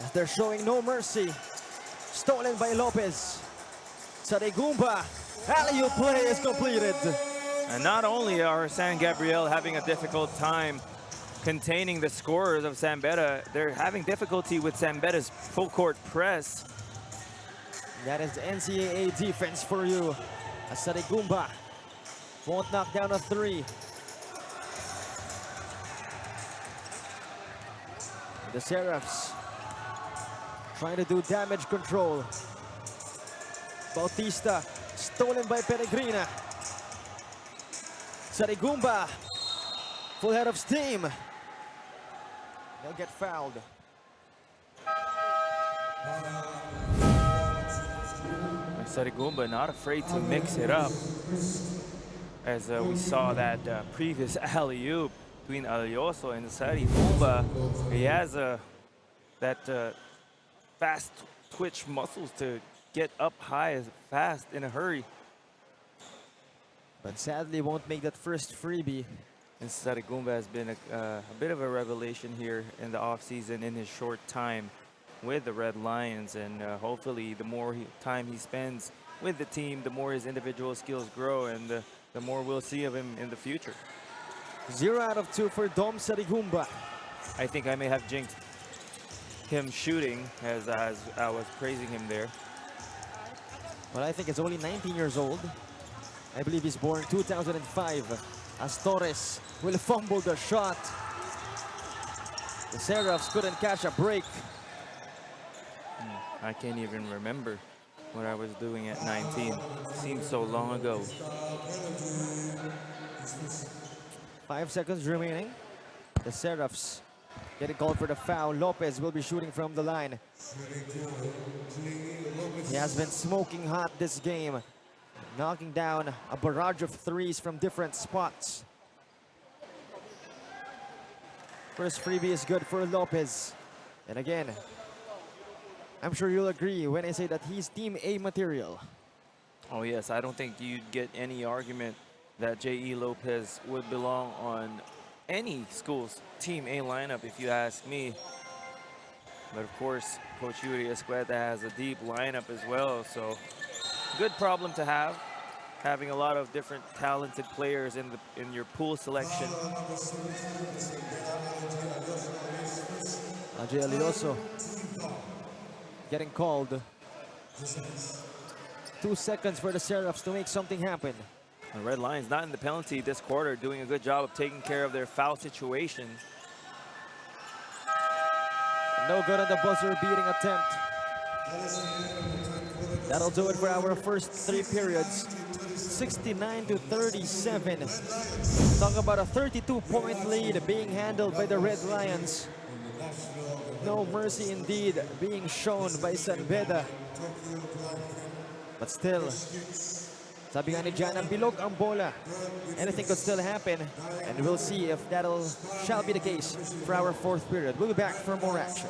as they're showing no mercy. Stolen by Lopez. Sarigumba, alley-oop play is completed. And not only are San Gabriel having a difficult time containing the scorers of Sanbera, they're having difficulty with Sanbera's full court press. That is NCAA defense for you. As Sarigumba won't knock down a three. The Seraphs trying to do damage control. Bautista stolen by Peregrina. Sarigumba full head of steam. They'll get fouled. Sarigumba not afraid to mix it up. As we saw that previous alley-oop between Alioso and Sarigumba. He has that fast twitch muscles to get up high as fast in a hurry. But sadly won't make that first freebie. And Sarigumba has been a bit of a revelation here in the offseason in his short time with the Red Lions. And hopefully the more time he spends with the team, the more his individual skills grow and the more we'll see of him in the future. 0 out of 2 for Dom Sarigumba. I think I may have jinxed him shooting as I was praising him there. Well, I think it's only 19 years old. I believe he's born 2005. As Torres will fumble the shot. The Seraphs couldn't catch a break. I can't even remember what I was doing at 19. Seems so long ago. 5 seconds remaining. The Seraphs getting called for the foul. Lopez will be shooting from the line. He has been smoking hot this game, knocking down a barrage of threes from different spots. First freebie is good for Lopez. And again, I'm sure you'll agree when I say that he's Team A material. Oh yes, I don't think you'd get any argument that J.E. Lopez would belong on any school's Team A lineup if you ask me. But of course, Coach Yuri Escueta has a deep lineup as well, so good problem to have, having a lot of different talented players in your pool selection. Ajay Alioso getting called. 2 seconds for the Seraphs to make something happen. The Red Lions not in the penalty this quarter, doing a good job of taking care of their foul situation. No good on the buzzer beating attempt. That'll do it for our first 3 periods. 69-37. Talk about a 32-point lead being handled by the Red Lions. No mercy indeed being shown by San Beda. But still, sabi nga ni Jana, bilog ang bola. Anything could still happen, and we'll see if shall be the case for our 4th period. We'll be back for more action.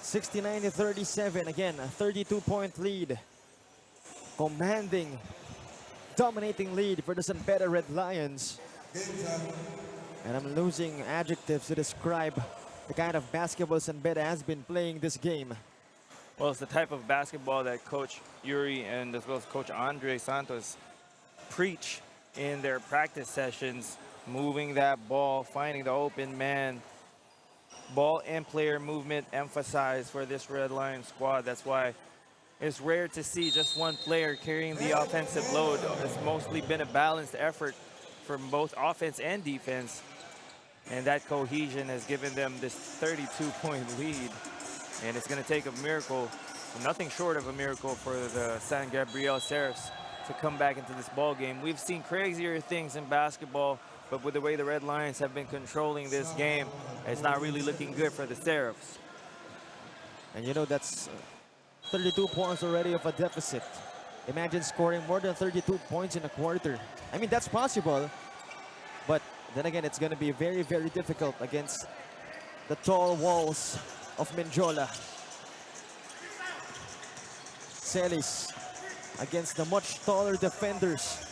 (69-37). Again, a 32-point lead. Commanding, dominating lead for the San Beda Red Lions. And I'm losing adjectives to describe the kind of basketball San Beda has been playing this game. Well, it's the type of basketball that Coach Yuri and as well as Coach Andre Santos preach in their practice sessions, moving that ball, finding the open man. Ball and player movement emphasized for this Red Lion squad. That's why it's rare to see just one player carrying the offensive load. It's mostly been a balanced effort from both offense and defense. And that cohesion has given them this 32-point lead. And it's going to take a miracle, nothing short of a miracle, for the San Gabriel Seraphs to come back into this ball game. We've seen crazier things in basketball, but with the way the Red Lions have been controlling this game, it's not really looking good for the Seraphs. And you know, that's 32 points already of a deficit. Imagine scoring more than 32 points in a quarter. I mean, that's possible, but then again, it's going to be very, very difficult against the tall walls of Menjola. Celis against the much taller defenders.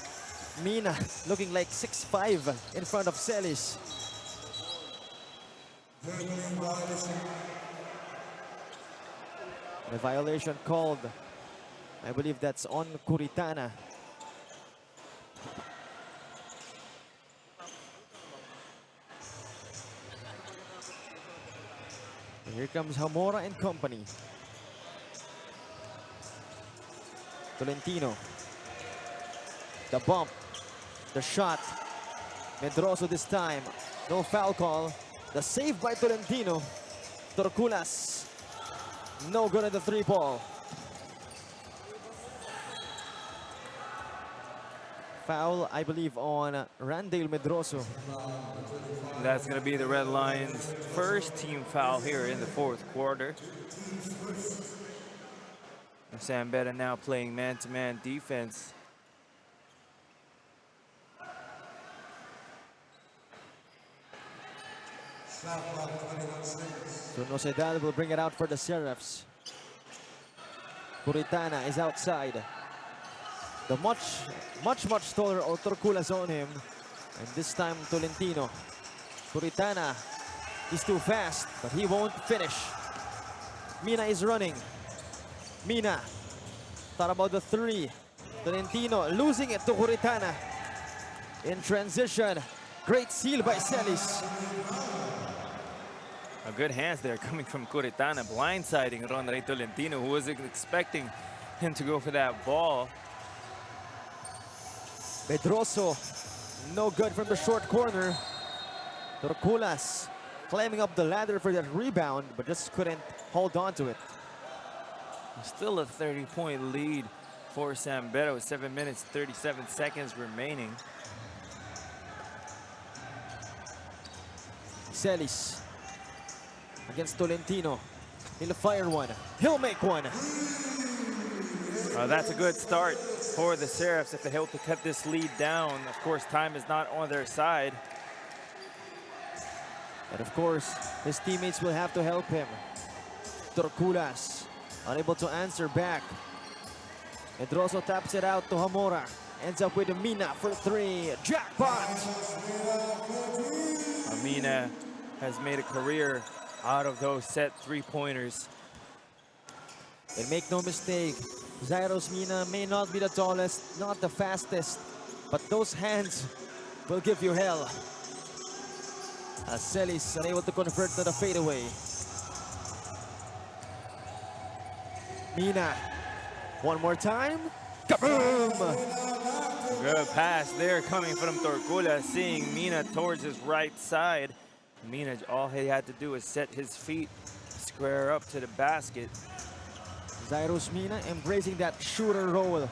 Mina looking like 6'5" in front of Celis. The violation called. I believe that's on Curitana. Here comes Hamora and company. Tolentino. The bump, the shot. Medroso this time. No foul call. The save by Tolentino. Torculas. No good at the three ball. Foul, I believe, on Randale Medroso. That's going to be the Red Lions' first team foul here in the fourth quarter. And Sam Betta now playing man-to-man defense. So Nosedal will bring it out for the Seraphs. Puritana is outside. The much taller Torculas on him. And this time Tolentino. Puritana, he's too fast, but he won't finish. Mina is running. Mina, thought about the three. Tolentino losing it to Puritana. In transition, great seal by Celis. A good hands there coming from Curitana, blindsiding Ronray Tolentino, who wasn't expecting him to go for that ball. Medroso, no good from the short corner. Torculas climbing up the ladder for that rebound, but just couldn't hold on to it. Still a 30-point lead for Sam Betta with 7 minutes, 37 seconds remaining. Celis against Tolentino. He'll fire one. He'll make one. That's a good start for the Seraphs if they hope to cut this lead down. Of course, time is not on their side. And of course, his teammates will have to help him. Torculas unable to answer back. Medroso taps it out to Hamora. Ends up with Mina for three. Jackpot! Mina has made a career out of those set three-pointers. And make no mistake, Zairos Mina may not be the tallest, not the fastest, but those hands will give you hell. As Celis unable to convert to the fadeaway. Mina, one more time. Kaboom! Good pass there coming from Torcula, seeing Mina towards his right side. Mina, all he had to do was set his feet, square up to the basket. Zairos Mina embracing that shooter role.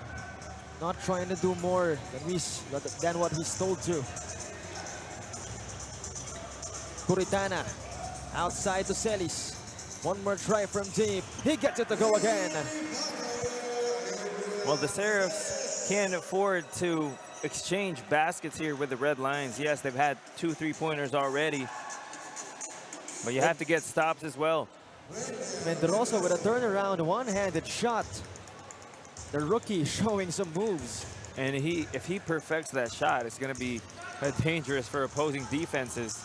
Not trying to do more than what he's told to. Puritana outside to Celis. One more try from deep. He gets it to go again. Well, the Seraphs can't afford to exchange baskets here with the Red Lions. Yes, they've had 2 3-pointers already, but you have to get stops as well. Medroso with a turnaround one-handed shot. The rookie showing some moves. And if he perfects that shot, it's going to be dangerous for opposing defenses.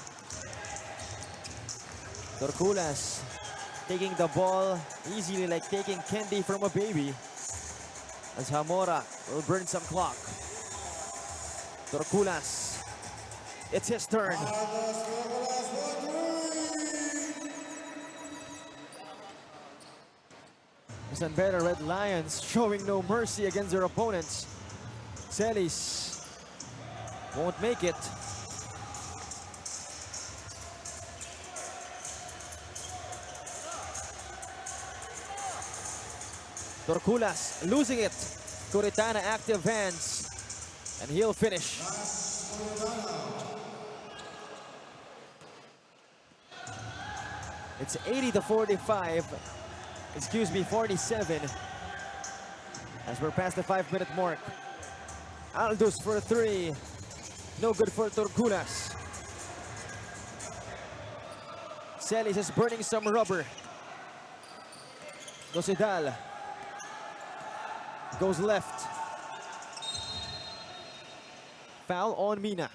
Torculas taking the ball easily like taking candy from a baby. As Hamora will burn some clock. Torculas, it's his turn. San Betta Red Lions showing no mercy against their opponents. Celis won't make it. Torculas losing it. Curitana active hands. And he'll finish. It's 80-45. Excuse me, 47. As we're past the 5-minute mark. Aldous for 3. No good for Torculas. Celis is burning some rubber. Nosedal goes left. Foul on Mina.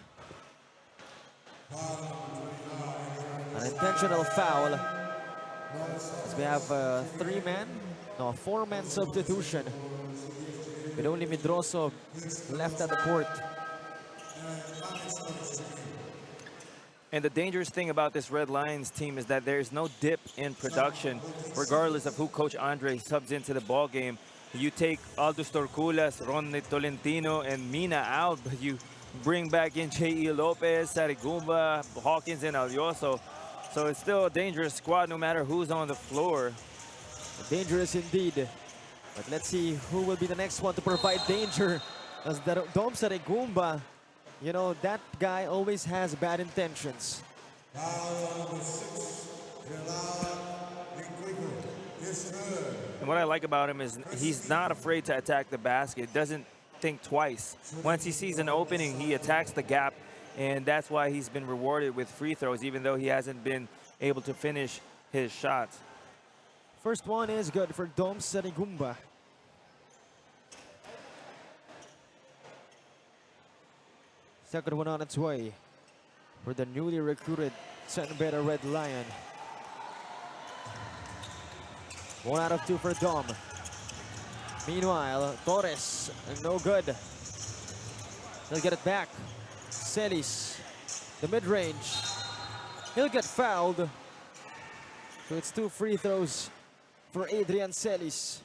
An intentional foul. As we have a 4-man substitution. With only Medroso left at the court. And the dangerous thing about this Red Lions team is that there's no dip in production, regardless of who Coach Andre subs into the ball game. You take Aldous Torculas, Ronnie Tolentino, and Mina out, but you bring back in J.E. Lopez, Sarigumba, Hawkins, and Alioso. So it's still a dangerous squad no matter who's on the floor. Dangerous indeed. But let's see who will be the next one to provide danger. As the Dom Sarigumba, you know, that guy always has bad intentions. And what I like about him is he's not afraid to attack the basket, doesn't think twice. Once he sees an opening, he attacks the gap, and that's why he's been rewarded with free throws, even though he hasn't been able to finish his shots. First one is good for Dom Sarigumba. Second one on its way for the newly recruited San Beda Red Lion. 1 out of 2 for Dom. Meanwhile, Torres, no good. He'll get it back. Celis, the mid-range. He'll get fouled. So it's 2 free throws for Adrian Celis.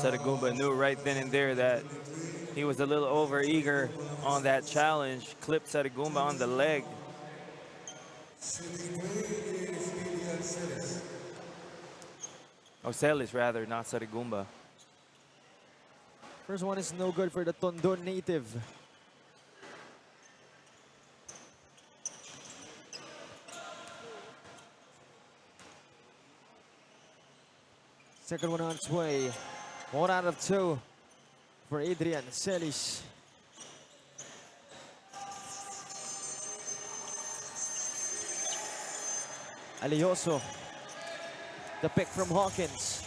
Sarigumba knew right then and there that he was a little over-eager on that challenge. Clipped Sarigumba on the leg. Oh, Celis rather, not Sarigumba. First one is no good for the Tondo native. Second one on its way. 1 out of 2 for Adrian Celis. Alioso, the pick from Hawkins.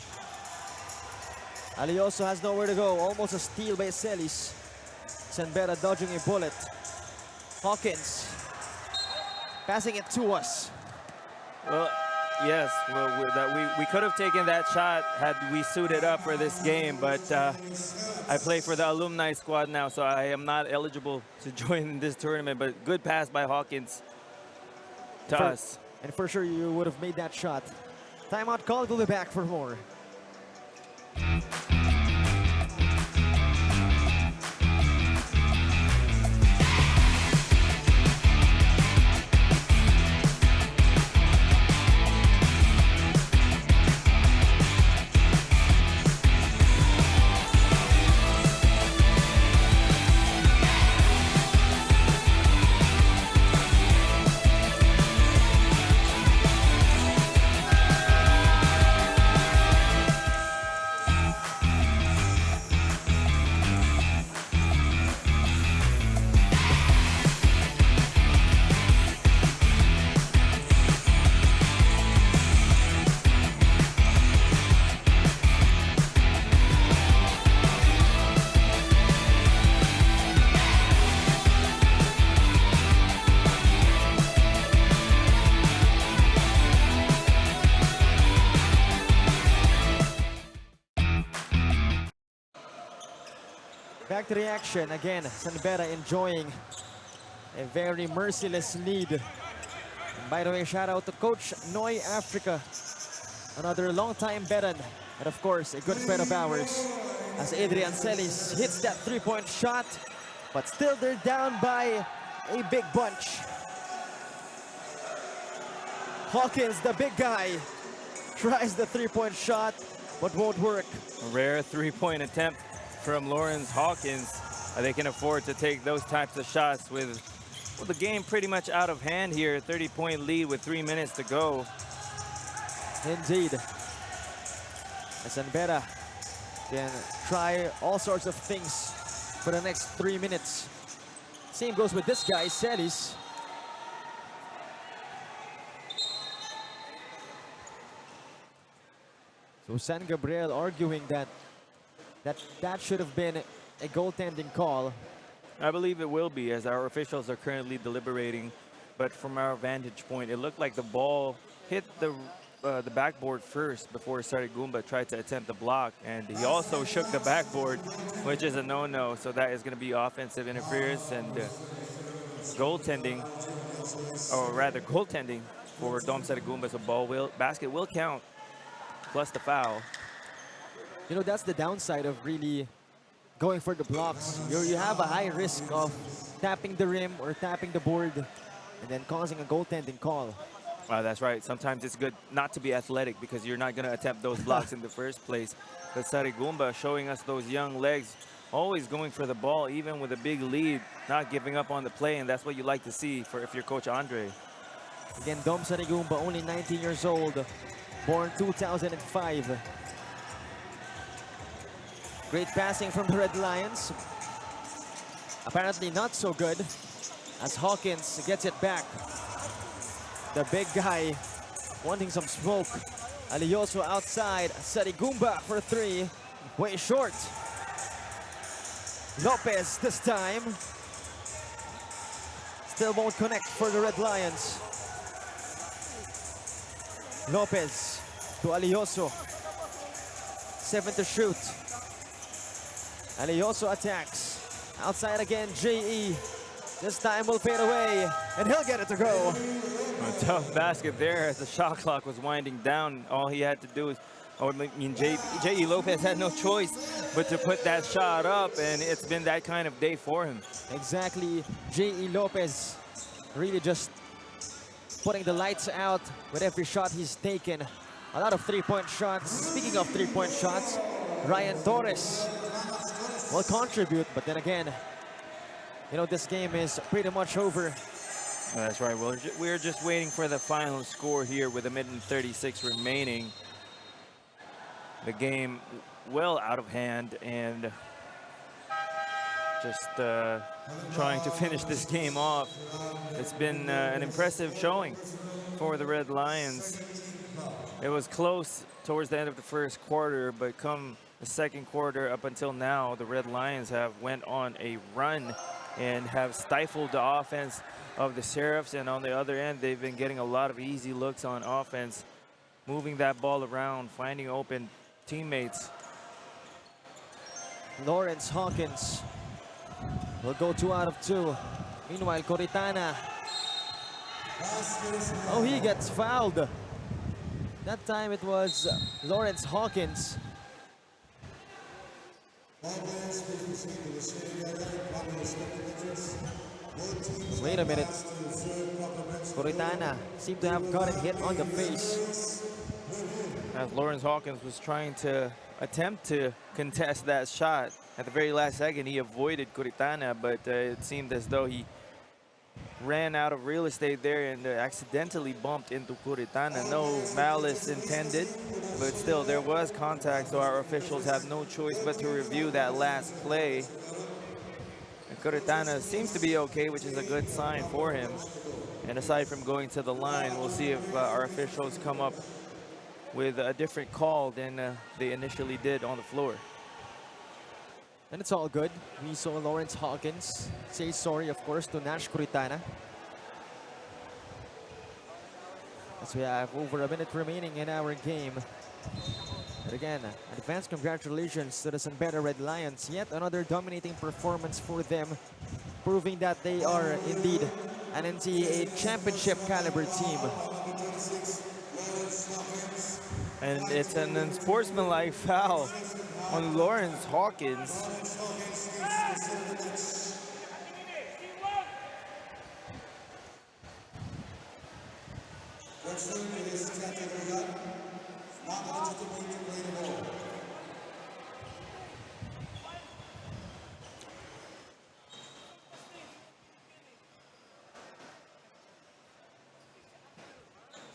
Alioso has nowhere to go. Almost a steal by Celis. San Beda dodging a bullet. Hawkins passing it to us. Well, yes, well, we could have taken that shot had we suited up for this game, but I play for the alumni squad now, so I am not eligible to join this tournament, but good pass by Hawkins to us. And for sure you would have made that shot. Timeout call, we'll be back for more. Back to the action again. San Beda enjoying a very merciless lead. And by the way, shout out to Coach Noy Africa, another long-time veteran, and of course a good friend of ours, as Adrian Celis hits that three-point shot, but still they're down by a big bunch. Hawkins, the big guy, tries the three-point shot, but won't work. A rare three-point attempt from Lawrence Hawkins. They can afford to take those types of shots with the game pretty much out of hand here. 30-point lead with 3 minutes to go. Indeed. San Beda can try all sorts of things for the next 3 minutes. Same goes with this guy, Celis. So San Gabriel arguing that should have been a goaltending call. I believe it will be, as our officials are currently deliberating. But from our vantage point, it looked like the ball hit the backboard first before Sarigumba tried to attempt the block. And he also shook the backboard, which is a no-no. So that is going to be offensive interference and goaltending, or rather goaltending for Dom Sarigumba. So basket will count, plus the foul. You know, that's the downside of really going for the blocks. You have a high risk of tapping the rim or tapping the board and then causing a goaltending call. That's right. Sometimes it's good not to be athletic because you're not going to attempt those blocks in the first place. But Sarigumba showing us those young legs, always going for the ball, even with a big lead, not giving up on the play, and that's what you like to see for if you're Coach Andre. Again, Dom Sarigumba, only 19 years old, born 2005. Great passing from the Red Lions. Apparently not so good as Hawkins gets it back. The big guy wanting some smoke. Alioso outside. Sarigumba for three. Way short. Lopez this time. Still won't connect for the Red Lions. Lopez to Alioso. 7 to shoot. Alioso attacks. Outside again, J.E. This time will fade away, and he'll get it to go. A tough basket there as the shot clock was winding down. All he had to do is, J.E. Lopez had no choice but to put that shot up, and it's been that kind of day for him. Exactly, J.E. Lopez really just putting the lights out with every shot he's taken. A lot of three-point shots. Speaking of three-point shots, Ryan Torres will contribute, but then again, you know, this game is pretty much over. That's right. Well, we're just waiting for the final score here with a minute and 36 remaining. The game well out of hand, and just trying to finish this game off. It's been an impressive showing for the Red Lions. It was close towards the end of the first quarter, but come the second quarter up until now, the Red Lions have went on a run and have stifled the offense of the Seraphs, and on the other end, they've been getting a lot of easy looks on offense, moving that ball around, finding open teammates. Lawrence Hawkins will go 2 out of 2. Meanwhile, Coritana, oh, he gets fouled. That time it was Lawrence Hawkins. Wait a minute. Coritana seemed to have gotten hit on the face. As Lawrence Hawkins was trying to attempt to contest that shot, at the very last second he avoided Coritana, but it seemed as though he ran out of real estate there and accidentally bumped into Coritana. No malice intended, but still there was contact, so our officials have no choice but to review that last play. And Coritana seems to be okay, which is a good sign for him. And aside from going to the line, we'll see if our officials come up with a different call than they initially did on the floor. And it's all good. We saw Lawrence Hawkins say sorry, of course, to Nash Coritana. As we have over a minute remaining in our game. But again, advance congratulations to the San Pedro Red Lions. Yet another dominating performance for them, proving that they are indeed an NCAA championship caliber team. And it's an unsportsmanlike foul on Lawrence Hawkins.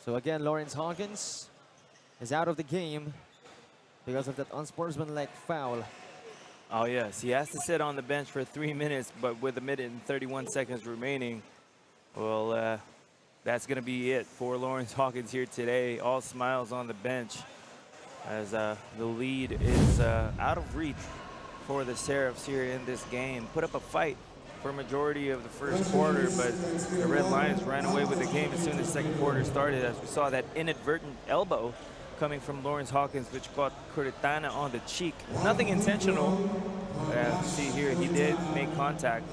So again, Lawrence Hawkins is out of the game because of that unsportsmanlike foul. Oh yes, he has to sit on the bench for 3 minutes, but with a minute and 31 seconds remaining, well, that's gonna be it for Lawrence Hawkins here today. All smiles on the bench as the lead is out of reach for the Seraphs here in this game. Put up a fight for a majority of the first quarter, but the Red Lions ran away with the game as soon as the second quarter started, as we saw that inadvertent elbow coming from Lawrence Hawkins, which caught Coritana on the cheek. Nothing intentional. See here, he did make contact.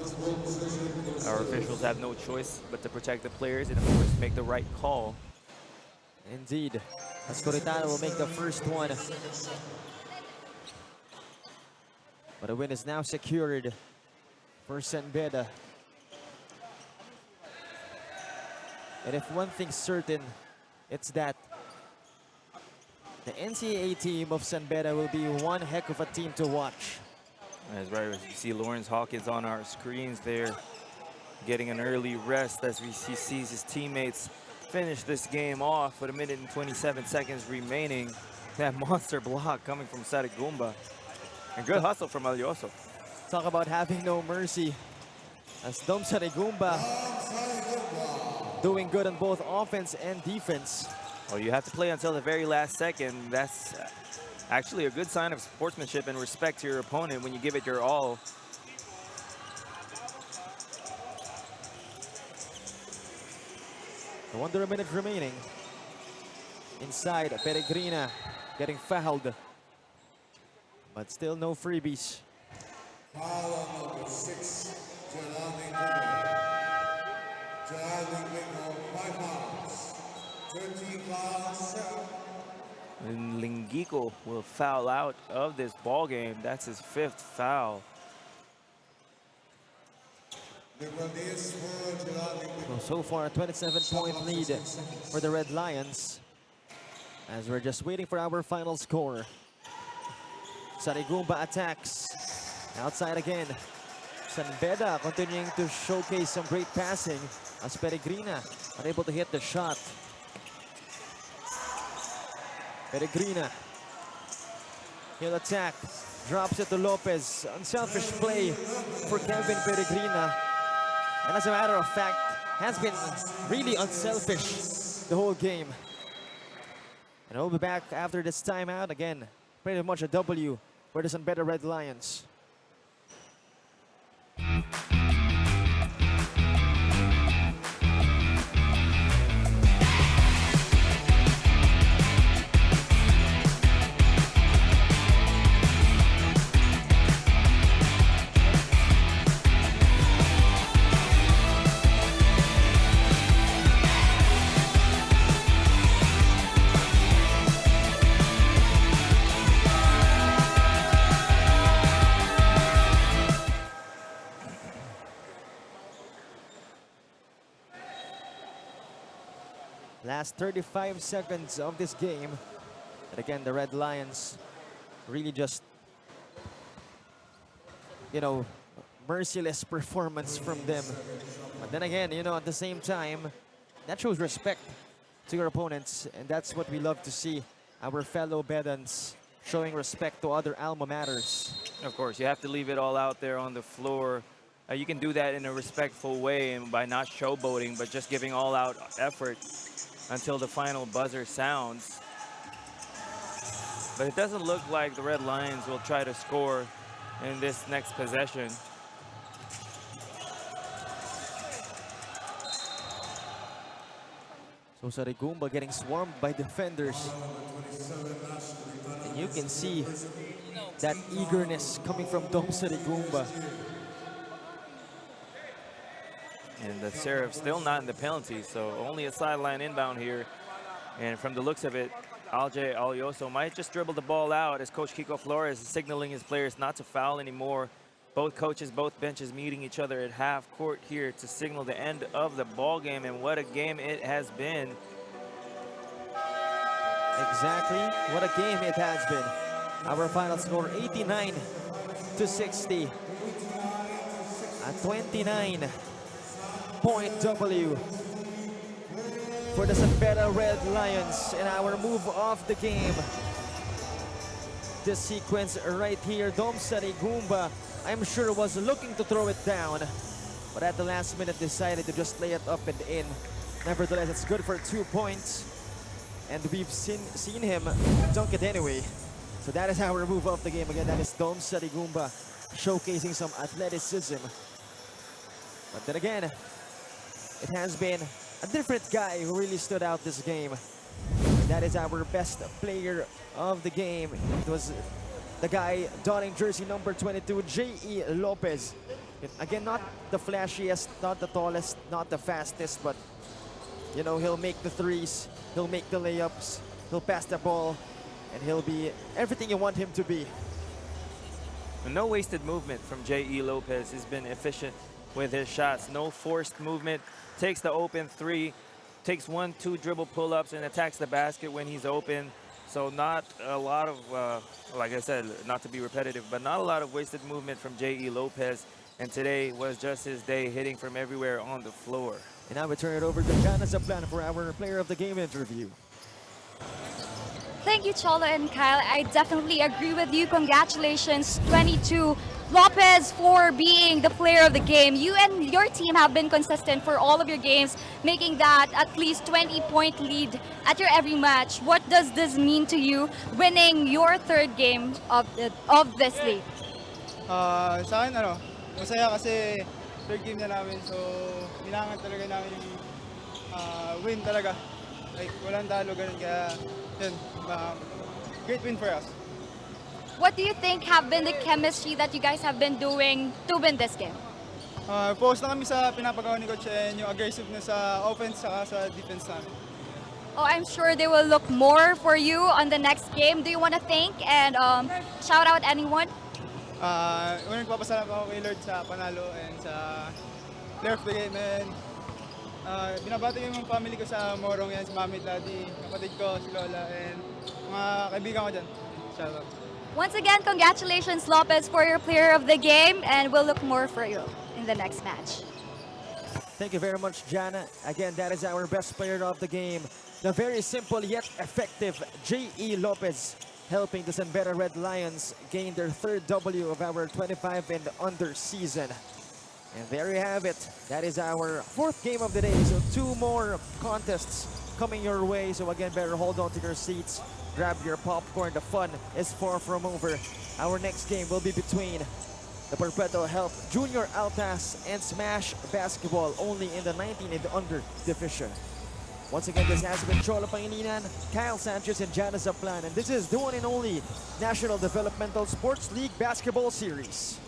Our officials have no choice but to protect the players and, of course, make the right call. Indeed, as Coritana will make the first one. But a win is now secured for San Beda. And if one thing's certain, it's that the NCAA team of San Beda will be one heck of a team to watch. That's right. You see Lawrence Hawkins on our screens there, getting an early rest as he sees his teammates finish this game off with 1 minute and 27 seconds remaining. That monster block coming from Sarigumba. And good hustle from Alioso. Talk about having no mercy. As Dom Sarigumba doing good on both offense and defense. Well, you have to play until the very last second. That's actually a good sign of sportsmanship and respect to your opponent when you give it your all. Under a minute remaining. Inside, Peregrina getting fouled. But still no freebies. Foul on number 6, Jelani Bingo. Jelani Bingo, 5 fouls. 13 fouls, 7. And Lingico will foul out of this ball game. That's his 5th foul. So far, a 27-point lead for the Red Lions. As we're just waiting for our final score. Sarigumba attacks. Outside again. San Beda continuing to showcase some great passing as Peregrina unable to hit the shot. Peregrina. He'll attack. Drops it to Lopez. Unselfish play for Kelvin Peregrina. And as a matter of fact, has been really unselfish the whole game. And we'll be back after this timeout. Again, pretty much a W for the San Beda Red Lions. Last 35 seconds of this game. And again, the Red Lions really just, you know, merciless performance from them. But then again, you know, at the same time, that shows respect to your opponents. And that's what we love to see, our fellow Bedans showing respect to other alma maters. Of course, you have to leave it all out there on the floor. You can do that in a respectful way and by not showboating, but just giving all-out effort until the final buzzer sounds. But it doesn't look like the Red Lions will try to score in this next possession. So Sarigumba getting swarmed by defenders. And you can see that eagerness coming from Dom Sarigumba. And the Seraphs still not in the penalty, so only a sideline inbound here. And from the looks of it, Alje Alioso might just dribble the ball out as Coach Kiko Flores is signaling his players not to foul anymore. Both coaches, both benches meeting each other at half court here to signal the end of the ball game, and what a game it has been. Exactly, what a game it has been. Our final score, 89-60. A 29-point W for the San Beda Red Lions in our move of the game. This sequence right here, Dom Sarigumba, I'm sure was looking to throw it down, but at the last minute decided to just lay it up and in. Nevertheless, it's good for 2 points, and we've seen him dunk it anyway. So that is our move of the game. Again, that is Dom Sarigumba showcasing some athleticism. But then again, it has been a different guy who really stood out this game. That is our best player of the game. It was the guy donning jersey number 22, J.E. Lopez. Again, not the flashiest, not the tallest, not the fastest, but you know, he'll make the threes, he'll make the layups, he'll pass the ball, and he'll be everything you want him to be. No wasted movement from J.E. Lopez. He's been efficient with his shots. No forced movement. Takes the open three. Takes 1-2 dribble pull-ups and attacks the basket when he's open. So not a lot of, like I said, not to be repetitive, but not a lot of wasted movement from J.E. Lopez. And today was just his day, hitting from everywhere on the floor. And now we turn it over to Jana Zaplan for our player of the game interview. Thank you, Cholo and Kyle. I definitely agree with you. Congratulations, 22 Lopez, for being the player of the game. You and your team have been consistent for all of your games, making that at least 20-point lead at your every match. What does this mean to you, winning your third game of this league? Sa akin, masaya kasi third game na namin. So, kailangan talaga namin yung win talaga. Like, walang talo, ganun. Kaya, yun, great win for us. What do you think have been the chemistry that you guys have been doing to win this game? Focus na kami sa pinapagawa ni Coach and yung aggressiveness sa offense saka sa defense namin. Oh, I'm sure they will look more for you on the next game. Do you want to thank and shout out anyone? Unang nagpapasalamat ako kay Lord sa panalo and sa player of the game. And binabati ko yung family ko sa Morong yan, si Mami, Daddy, kapatid ko, si Lola, and mga kaibigan ko dyan. Shout out. Once again, congratulations, Lopez, for your player of the game, and we'll look more for you in the next match. Thank you very much, Jana. Again, that is our best player of the game. The very simple yet effective J.E. Lopez, helping the San Beda Red Lions gain their third W of our 25 and under season. And there you have it. That is our fourth game of the day. So 2 more contests coming your way. So again, better hold on to your seats. Grab your popcorn. The fun is far from over. Our next game will be between the Perpetual Health Junior Altas and Smash Basketball, only in the 19 and under division. Once again, this has been Cholo Pangilinan, Kyle Sanchez, and Jana Zaplan. And this is the one and only National Developmental Sports League Basketball Series.